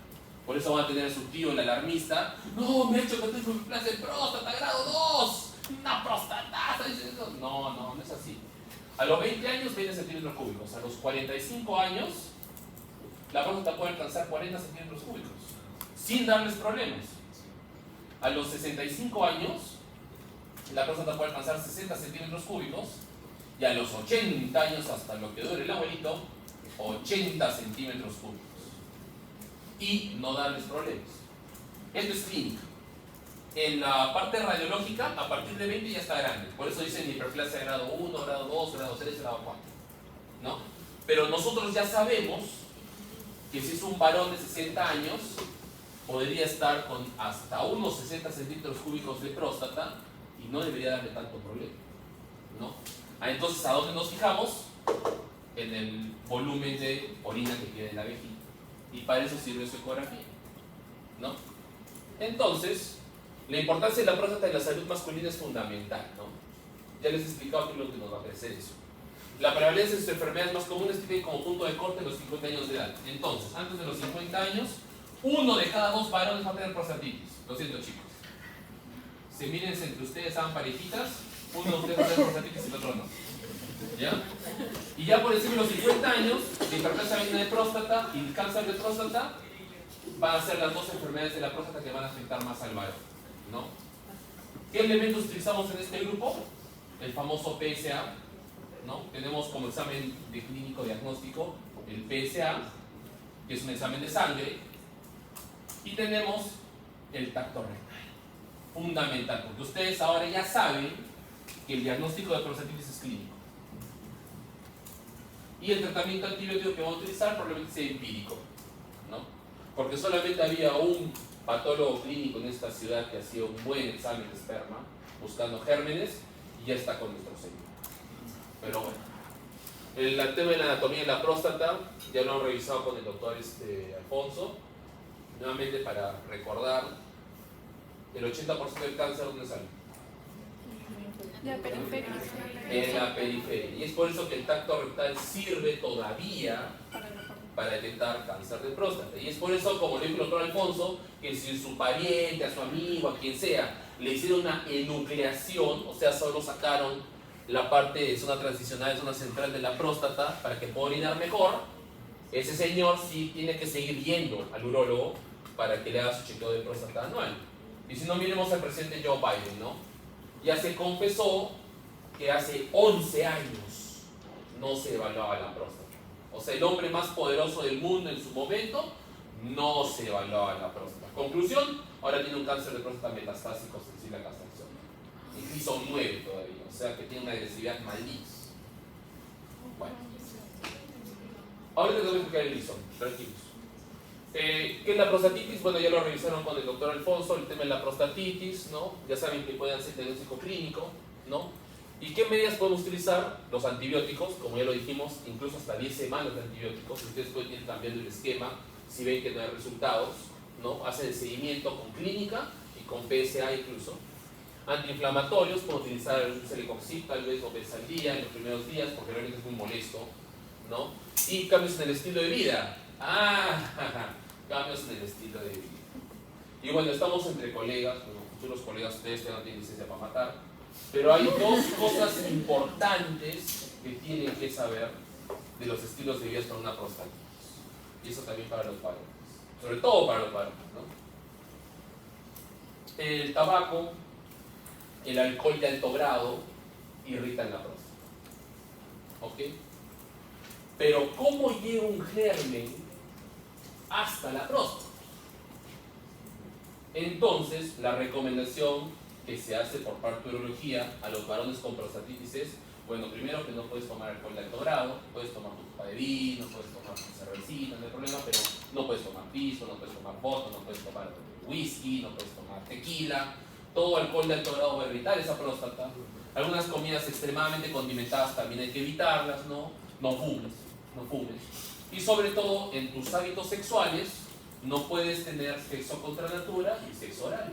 Por eso van a tener a su tío, el alarmista. No, me ha hecho que tengo hiperplasia de próstata, grado 2. Una prostataza. No es así. A los 20 años, 20 centímetros cúbicos. A los 45 años, la próstata puede alcanzar 40 centímetros cúbicos, sin darles problemas. A los 65 años, la próstata puede alcanzar 60 centímetros cúbicos. Y a los 80 años, hasta lo que dure el abuelito, 80 centímetros cúbicos. Y no darles problemas. Esto es clínica. En la parte radiológica, a partir de 20 ya está grande. Por eso dicen hiperplasia de grado 1, grado 2, grado 3, grado 4. ¿No? Pero nosotros ya sabemos que si es un varón de 60 años, podría estar con hasta unos 60 centímetros cúbicos de próstata y no debería darle tanto problema. ¿No? Entonces, ¿a dónde nos fijamos? En el volumen de orina que queda en la vejiga. Y para eso sirve su ecografía, ¿no? Entonces, la importancia de la próstata en la salud masculina es fundamental, ¿no? Ya les he explicado qué es lo que nos va a parecer eso. La prevalencia de sus enfermedades más comunes tiene como punto de corte los 50 años de edad. Entonces, antes de los 50 años, 1 de cada 2 varones va a tener prostatitis. Lo siento, chicos. Se miren entre ustedes, hagan parejitas. Uno de ustedes va a tener prostatitis y el otro no. ¿Ya? Y ya por encima de los 50 años, la hiperplasia benigna de próstata y el cáncer de próstata van a ser las dos enfermedades de la próstata que van a afectar más al varón, ¿no? ¿Qué elementos utilizamos en este grupo? El famoso PSA, ¿no? Tenemos como examen de clínico diagnóstico el PSA, que es un examen de sangre, y tenemos el tacto rectal, fundamental, porque ustedes ahora ya saben que el diagnóstico de prostatitis es clínico. Y el tratamiento antibiótico que vamos a utilizar probablemente sea empírico, ¿no? Porque solamente había un patólogo clínico en esta ciudad que hacía un buen examen de esperma buscando gérmenes y ya está con nuestro señor. Pero bueno, el tema de la anatomía de la próstata ya lo han revisado con el doctor Alfonso. Nuevamente para recordar, el 80% del cáncer, ¿dónde sale?
La periferia.
En la periferia. Y es por eso que el tacto rectal sirve todavía para detectar cáncer de próstata. Y es por eso, como le dijo el doctor Alfonso, que si su pariente, a su amigo, a quien sea, le hicieron una enucleación, o sea, solo sacaron la parte de zona transicional, zona central de la próstata, para que pueda orinar mejor, ese señor sí tiene que seguir yendo al urólogo para que le haga su chequeo de próstata anual. Y si no, miremos al presidente Joe Biden, ¿no? Ya se confesó que hace 11 años no se evaluaba la próstata. O sea, el hombre más poderoso del mundo en su momento no se evaluaba la próstata. Conclusión, ahora tiene un cáncer de próstata metastásico sensible a castración. Y hizo 9 todavía, o sea que tiene una agresividad maldita. Bueno. Ahora les voy a explicar el Gleason, tranquilos. ¿Qué es la prostatitis? Bueno, ya lo revisaron con el doctor Alfonso, el tema de la prostatitis, ¿no? Ya saben que pueden ser diagnóstico clínico, ¿no? ¿Y qué medidas podemos utilizar? Los antibióticos, como ya lo dijimos, incluso hasta 10 semanas de antibióticos. Ustedes pueden ir cambiando el esquema si ven que no hay resultados, ¿no? Hacen el seguimiento con clínica y con PSA incluso. Antiinflamatorios, pueden utilizar el celecoxib tal vez 2 veces al día en los primeros días, porque realmente es muy molesto, ¿no? Y cambios en el estilo de vida. Cambios en el estilo de vida. Y bueno, estamos entre colegas, bueno, futuros colegas, ustedes que no tienen licencia para matar, pero hay dos cosas importantes que tienen que saber de los estilos de vida para una prostatitis. Y eso también para los varones, sobre todo para los varones, ¿no? El tabaco, el alcohol de alto grado irritan la próstata, ¿ok? Pero ¿cómo llega un germen hasta la próstata? Entonces, la recomendación que se hace por parte de urología a los varones con prostatitis es, bueno, primero que no puedes tomar alcohol de alto grado, puedes tomar tu copa de vino, puedes tomar tu cervecita, no hay problema, pero no puedes tomar pisco, no puedes tomar vodka, no puedes tomar whisky, no puedes tomar tequila. Todo alcohol de alto grado va a irritar esa próstata. Algunas comidas extremadamente condimentadas también hay que evitarlas, ¿no? No fumes. Y sobre todo, en tus hábitos sexuales, no puedes tener sexo contra natura y sexo oral,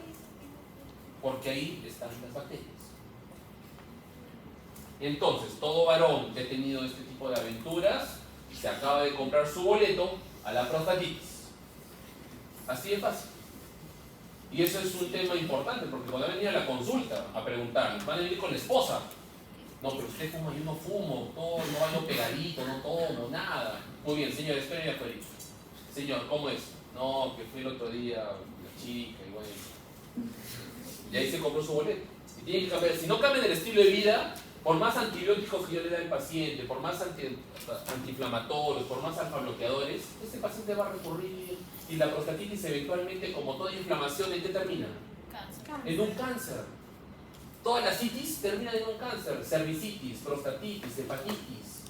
porque ahí están las bacterias. Entonces, todo varón que ha tenido este tipo de aventuras se acaba de comprar su boleto a la prostatitis. Así de fácil. Y eso es un tema importante, porque cuando van a venir a la consulta a preguntar, van a venir con la esposa. No, pero usted fuma, yo no fumo, todo, no bailo pegadito, no tomo, nada. Muy bien, señor, espere afuera. Señor, ¿cómo es? No, que fui el otro día, la chica, y bueno. Y ahí se compró su boleto. Y tiene que cambiar. Si no cambian el estilo de vida, por más antibióticos que yo le dé al paciente, por más antiinflamatorios, por más alfa bloqueadores, ese paciente va a recurrir. Y la prostatitis eventualmente, como toda inflamación, ¿en qué termina?
Cáncer.
En un cáncer. Todas las citis terminan en un cáncer. Cervicitis, prostatitis, hepatitis.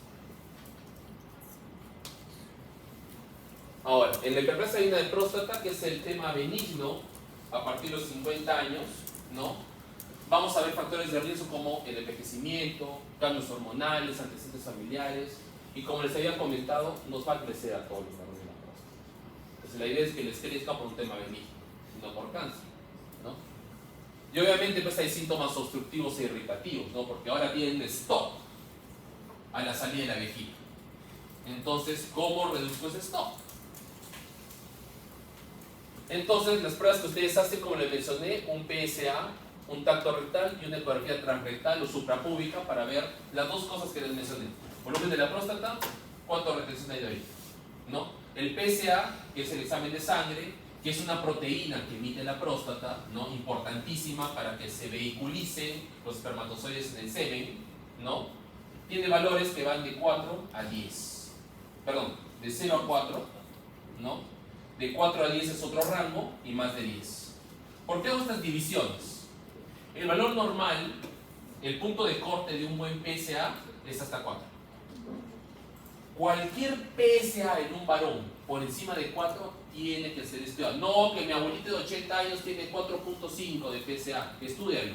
Ahora, en la hiperplasia benigna de próstata, que es el tema benigno, a partir de los 50 años, ¿no? Vamos a ver factores de riesgo como el envejecimiento, cambios hormonales, antecedentes familiares, y como les había comentado, nos va a crecer a todos los varones de la próstata. Entonces la idea es que les crezca por un tema benigno, no por cáncer, ¿no? Y obviamente pues hay síntomas obstructivos e irritativos, ¿no? Porque ahora tienen stop a la salida de la vejiga. Entonces, ¿cómo reduzco ese stop? Entonces, las pruebas que ustedes hacen, como les mencioné, un PSA, un tacto rectal y una ecografía transrectal o suprapúbica para ver las dos cosas que les mencioné. Volumen de la próstata, cuánto retención hay de orina, ¿no? El PSA, que es el examen de sangre, que es una proteína que emite la próstata, ¿no? Importantísima para que se vehiculicen los espermatozoides en el semen, ¿no? Tiene valores que van de 4 a 10. Perdón, de 0 a 4, ¿no? De 4 a 10 es otro rango y más de 10. ¿Por qué hago estas divisiones? El valor normal, el punto de corte de un buen PSA es hasta 4. Cualquier PSA en un varón por encima de 4 tiene que ser estudiado. No, que mi abuelita de 80 años tiene 4.5 de PSA. Estúdialo.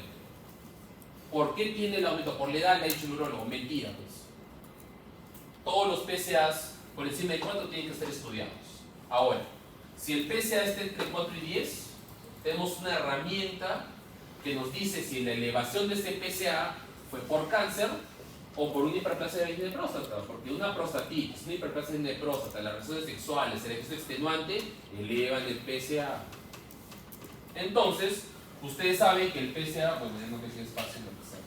¿Por qué tiene el aumento? Por la edad, le ha dicho el urólogo. Mentira, pues. Todos los PSAs por encima de 4 tienen que ser estudiados. Ahora, si el PSA está entre 4 y 10, tenemos una herramienta que nos dice si la elevación de ese PSA fue por cáncer o por una hiperplasia benigna de próstata, porque una prostatitis, una hiperplasia benigna de próstata, las relaciones sexuales, el ejercicio extenuante elevan el PSA. Entonces, ustedes saben que el PSA, bueno, ya no me queda espacio en el PSA.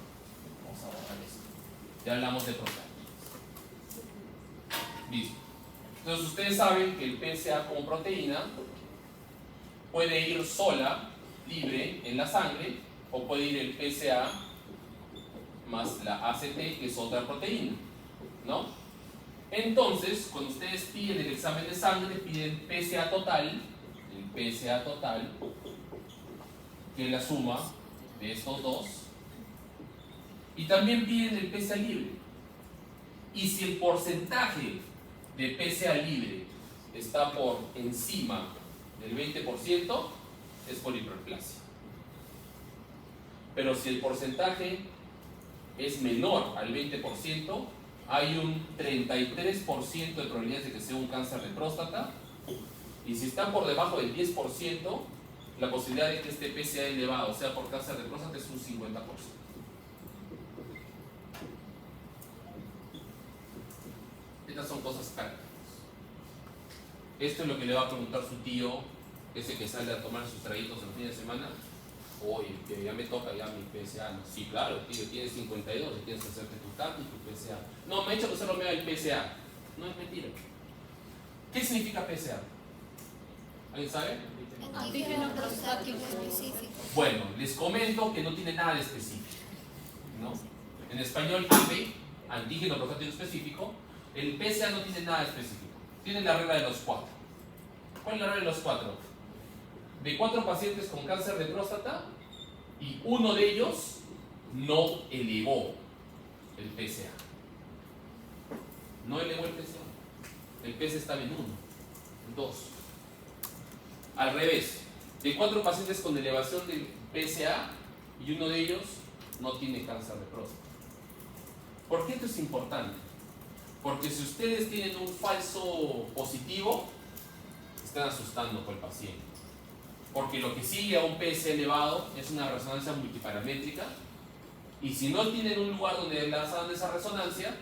Vamos a borrar esto. Ya hablamos de prostatitis. Listo. Entonces, ustedes saben que el PSA como proteína puede ir sola, libre, en la sangre, o puede ir el PSA más la ACT, que es otra proteína, ¿no? Entonces, cuando ustedes piden el examen de sangre, piden PSA total, el PSA total, que es la suma de estos dos, y también piden el PSA libre. Y si el porcentaje de PSA libre está por encima del 20%, es por hiperplasia. Pero si el porcentaje es menor al 20%, hay un 33% de probabilidades de que sea un cáncer de próstata, y si está por debajo del 10%, la posibilidad de que este PSA elevado sea por cáncer de próstata es un 50%. Estas son cosas prácticas. Esto es lo que le va a preguntar su tío, ese que sale a tomar sus traguitos el fin de semana. Oye, que ya me toca ya mi PSA. No, sí, claro, tío, tienes 52, tienes que hacerte tu TAC y tu PSA. No, me he hecho que solo me da el PSA. No es mentira. ¿Qué significa PSA? ¿Alguien sabe?
Antígeno prostático específico.
Bueno, les comento que no tiene nada de específico, ¿no? En español, AP, antígeno prostático específico, el PSA no tiene nada específico. Tiene la regla de los 4. ¿Cuál es la regla de los 4? De 4 pacientes con cáncer de próstata y uno de ellos no elevó el PSA. No elevó el PSA. El PSA estaba en 1, en 2. Al revés, de 4 pacientes con elevación del PSA y uno de ellos no tiene cáncer de próstata. ¿Por qué esto es importante? Porque si ustedes tienen un falso positivo, están asustando por el paciente. Porque lo que sigue a un PSA elevado es una resonancia multiparamétrica, y si no tienen un lugar donde lanzan esa resonancia,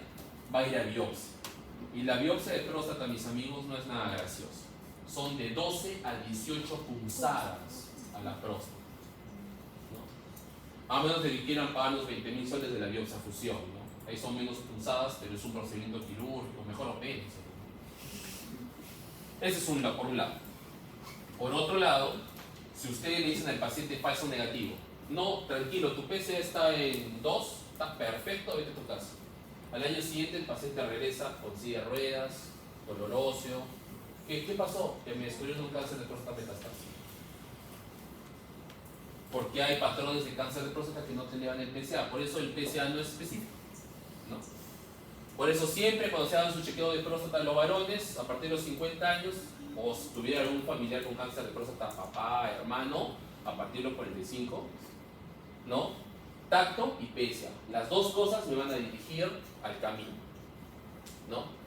va a ir a biopsia. Y la biopsia de próstata, mis amigos, no es nada gracioso. Son de 12 a 18 punzadas a la próstata, ¿no? A menos de que quieran pagar los 20.000 soles de la biopsia fusión, ¿no? Ahí son menos punzadas, pero es un procedimiento quirúrgico, mejor operen. Ese es por un lado. Por otro lado, si ustedes le dicen al paciente falso negativo, no, tranquilo, tu PSA está en 2, está perfecto, vete a tu casa. Al año siguiente el paciente regresa con silla de ruedas, dolor óseo. ¿Qué pasó? Que me descubrieron un cáncer de próstata metastásico. Porque hay patrones de cáncer de próstata que no te llevan el PSA. Por eso el PSA no es específico, ¿no? Por eso siempre cuando se hagan su chequeo de próstata en los varones, a partir de los 50 años, o si tuviera algún familiar con cáncer de próstata, papá, hermano, a partir de los 45, ¿no? Tacto y PSA. Las dos cosas me van a dirigir al camino, ¿no?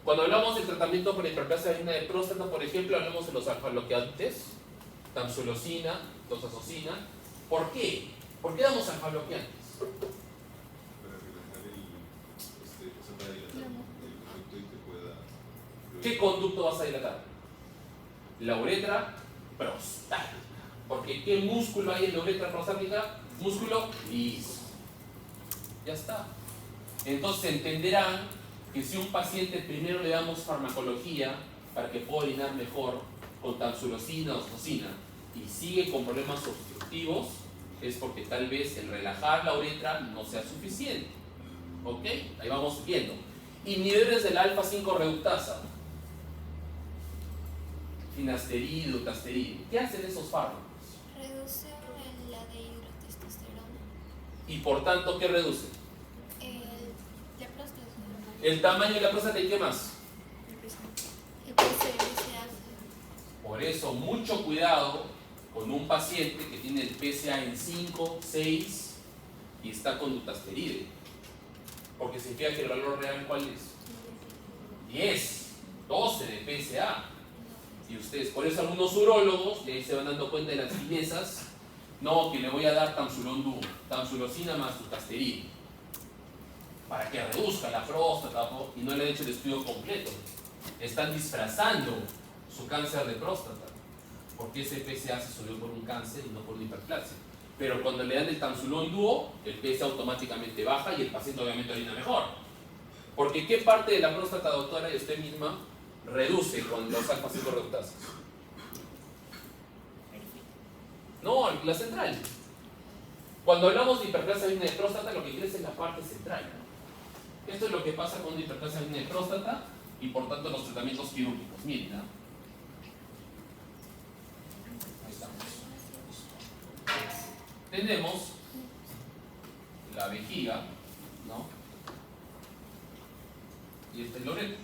Cuando hablamos del tratamiento para hiperplasia benigna de próstata, por ejemplo, hablamos de los alfa-bloqueantes, tamsulosina, doxazosina. ¿Por qué? ¿Por qué damos alfa-bloqueantes?
Para relajar para dilatar el conducto y que pueda...
¿Qué conducto vas a dilatar? La uretra prostática. Porque ¿qué músculo hay en la uretra prostática? Músculo liso. Ya está. Entonces entenderán que si un paciente primero le damos farmacología para que pueda orinar mejor con tamsulosina o oxitocina y sigue con problemas obstructivos, es porque tal vez el relajar la uretra no sea suficiente. ¿Ok? Ahí vamos viendo. Inhibidores de la alfa-5 reductasa. Finasterida, dutasterida. ¿Qué hacen esos fármacos?
Reduce la dihidrotestosterona.
Y por tanto, ¿qué reduce?
La próstata.
El tamaño de la próstata y ¿qué más?
El PSA.
Por eso, mucho cuidado con un paciente que tiene el PSA en 5, 6 y está con dutasteride. Porque significa que el valor real, ¿cuál es? 10, 12 de PSA. Y ustedes, por eso algunos urólogos, y ahí se van dando cuenta de las finezas, no, que le voy a dar tamsulón dúo, tamsulosina más dutasteride, para que reduzca la próstata, y no le han hecho el estudio completo. Están disfrazando su cáncer de próstata, porque ese PSA se subió por un cáncer y no por una hiperplasia. Pero cuando le dan el tamsulón dúo, el PSA automáticamente baja y el paciente obviamente orina mejor. Porque ¿qué parte de la próstata, doctora, y usted misma, reduce con los alfa-5 reductasas? No, la central. Cuando hablamos de hiperplasia benigna de próstata, lo que crece es la parte central. Esto es lo que pasa con una hiperplasia benigna de próstata y por tanto los tratamientos quirúrgicos. Miren, ¿no? Ahí estamos. Tenemos la vejiga, ¿no? Y este es el uretra.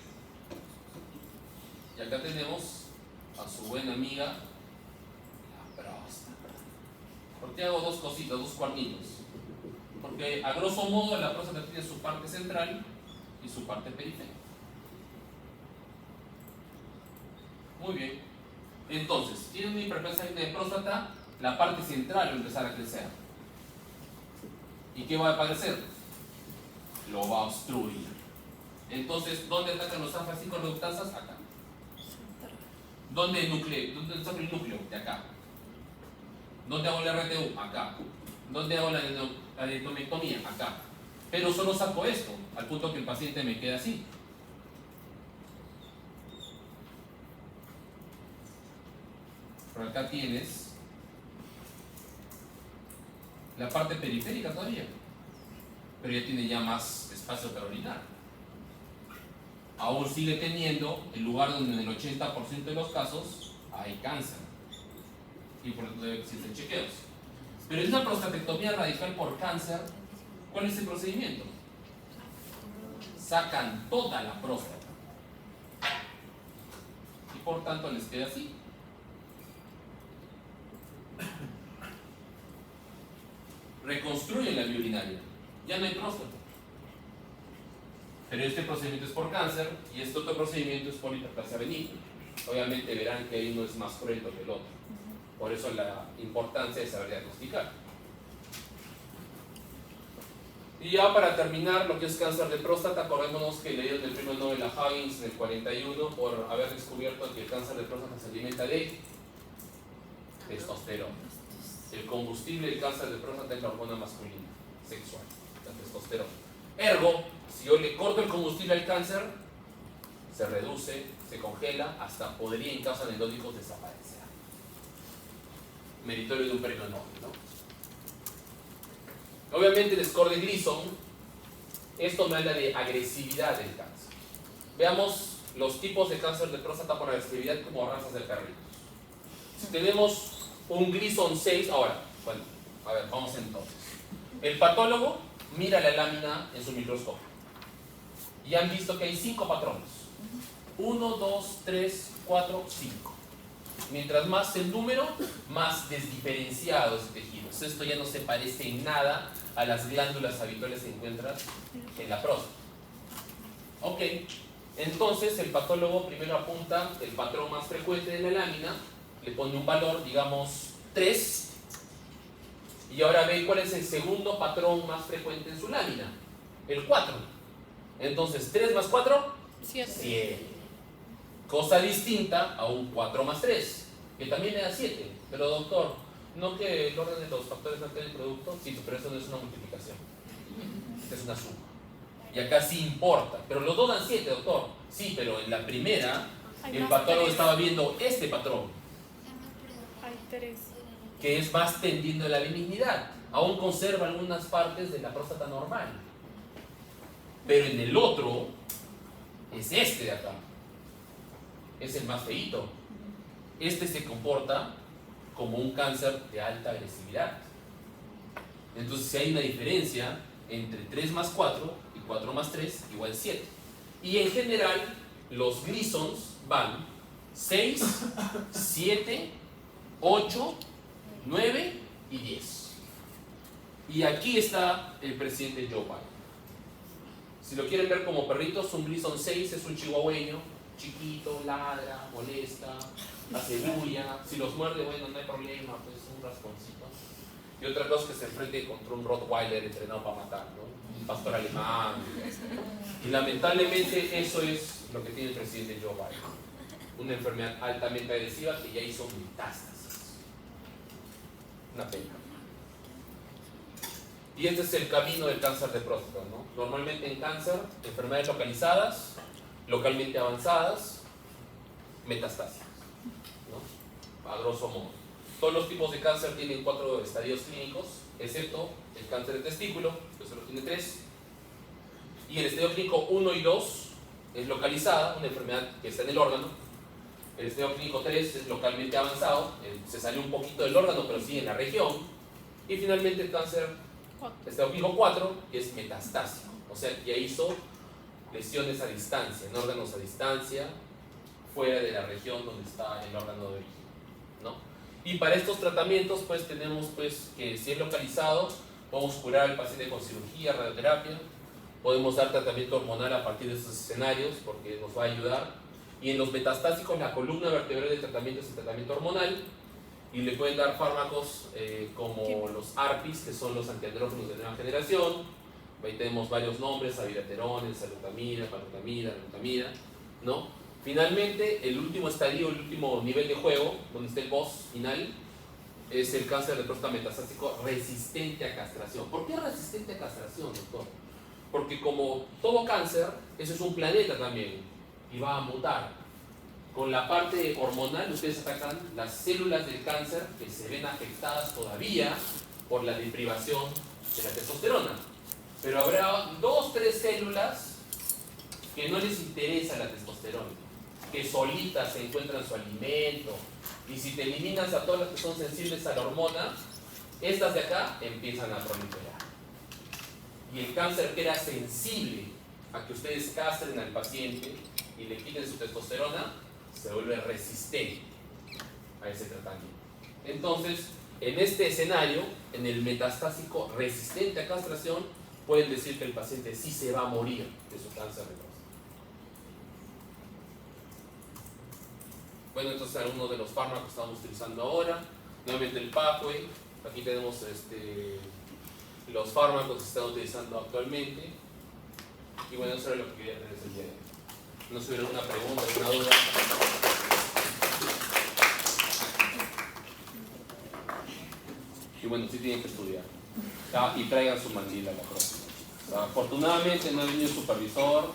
Y acá tenemos a su buena amiga, la próstata. ¿Por qué hago dos cositas, dos cuarnitos? Porque a grosso modo la próstata tiene su parte central y su parte periférica. Muy bien. Entonces, tiene una hiperplasia benigna de próstata, la parte central va a empezar a crecer. ¿Y qué va a aparecer? Lo va a obstruir. Entonces, ¿dónde atacan los alfa-5 reductasas? Acá. ¿Dónde está el núcleo? De acá. ¿Dónde hago la RTU? Acá. ¿Dónde hago la adenectomectomía? Acá. Pero solo saco esto, al punto que el paciente me queda así. Pero acá tienes la parte periférica todavía, pero ya tiene ya más espacio para orinar. Aún sigue teniendo el lugar donde en el 80% de los casos hay cáncer y por lo tanto existen chequeos. Pero en una prostatectomía radical por cáncer, ¿cuál es el procedimiento? Sacan toda la próstata y por tanto les queda así. Reconstruyen la vía urinaria, ya no hay próstata. Pero este procedimiento es por cáncer y este otro procedimiento es por hiperplasia benigna. Obviamente verán que uno es más cruento que el otro. Por eso la importancia de saber diagnosticar. Y ya para terminar, lo que es cáncer de próstata, acordémonos que le dieron el premio Nobel a Huggins en el 41 por haber descubierto que el cáncer de próstata se alimenta de testosterona. El combustible del cáncer de próstata es la hormona masculina, sexual, la testosterona. Ergo, si yo le corto el combustible al cáncer, se reduce, se congela, hasta podría en casos anecdóticos desaparecer. Meritorio de un premio Nobel, ¿no? Obviamente el score de Gleason, esto me habla de agresividad del cáncer. Veamos los tipos de cáncer de próstata por agresividad como razas de perritos. Si tenemos un Gleason 6, ahora, bueno, a ver, vamos entonces. El patólogo mira la lámina en su microscopio y han visto que hay 5 patrones. 1, 2, 3, 4, 5. Mientras más el número, más desdiferenciado es el tejido. Esto ya no se parece en nada a las glándulas habituales que encuentras en la próstata. Ok, entonces el patólogo primero apunta el patrón más frecuente de la lámina, le pone un valor, digamos 3, y ahora ve cuál es el segundo patrón más frecuente en su lámina, el 4. Entonces 3 más 4, 7. Cosa distinta a un 4 más 3, que también era 7. Pero doctor, ¿no que el orden de los factores no tiene el producto? Sí, pero eso no es una multiplicación. Esta es una suma. Y acá sí importa. Pero los dos dan 7, doctor. Sí, pero en la primera, el patólogo estaba viendo este patrón,
Hay 3.
que es más tendiendo a la benignidad. Aún conserva algunas partes de la próstata normal. Pero en el otro, es este de acá. Es el más feíto. Este se comporta como un cáncer de alta agresividad. Entonces, si hay una diferencia entre 3 más 4 y 4 más 3 igual 7. Y en general, los Gleasons van 6, 7, 8, 9 y 10. Y aquí está el presidente Joe Biden. Si lo quieren ver como perritos, un Gleason 6 es un chihuahueño, chiquito, ladra, molesta, hace bulla. Si los muerde, bueno, no hay problema, pues un rasponcito. Y otra cosa es que se enfrente contra un Rottweiler entrenado para matar, ¿no? Un pastor alemán. Y lamentablemente eso es lo que tiene el presidente Joe Biden. Una enfermedad altamente agresiva que ya hizo metástasis. Una pena. Y este es el camino del cáncer de próstata, ¿no? Normalmente en cáncer, enfermedades localizadas, localmente avanzadas, metastáticas, ¿no? A grosso modo. Todos los tipos de cáncer tienen 4 estadios clínicos, excepto el cáncer de testículo, que solo tiene 3. Y el estadio clínico 1 y 2 es localizada, una enfermedad que está en el órgano. El estadio clínico 3 es localmente avanzado, se salió un poquito del órgano, pero sigue en la región. Y finalmente el cáncer, estadio clínico 4, que es metastásico, o sea, que ya hizo lesiones a distancia, en órganos a distancia, fuera de la región donde está el órgano de origen, ¿no? Y para estos tratamientos, pues tenemos pues que si es localizado, podemos curar al paciente con cirugía, radioterapia, podemos dar tratamiento hormonal a partir de esos escenarios porque nos va a ayudar. Y en los metastásicos, la columna vertebral del tratamiento es el tratamiento hormonal y le pueden dar fármacos como los ARPIs, que son los antiandrógenos de nueva generación. Ahí tenemos varios nombres: abiraterona, salutamida, palutamida, ¿no? Finalmente, el último estadio, el último nivel de juego, donde está el boss final, es el cáncer de próstata metastásico resistente a castración. ¿Por qué resistente a castración, doctor? Porque como todo cáncer, eso es un planeta también y va a mutar. Con la parte hormonal, ustedes atacan las células del cáncer que se ven afectadas todavía por la deprivación de la testosterona. Pero habrá 2, 3 células que no les interesa la testosterona, que solitas se encuentran su alimento, y si te eliminas a todas las que son sensibles a la hormona, estas de acá empiezan a proliferar. Y el cáncer que era sensible a que ustedes castren al paciente y le quiten su testosterona, se vuelve resistente a ese tratamiento. Entonces, en este escenario, en el metastásico resistente a castración, pueden decir que el paciente sí se va a morir de su cáncer de próstata. Bueno, entonces algunos de los fármacos que estamos utilizando ahora, nuevamente el pathway, aquí tenemos los fármacos que se están utilizando actualmente. Y bueno, eso es lo que quería tener el día de hoy. ¿No se hubiera alguna pregunta, alguna duda? Y bueno, sí tienen que estudiar. Y traigan su mandil a la próxima. Afortunadamente no ha venido el supervisor.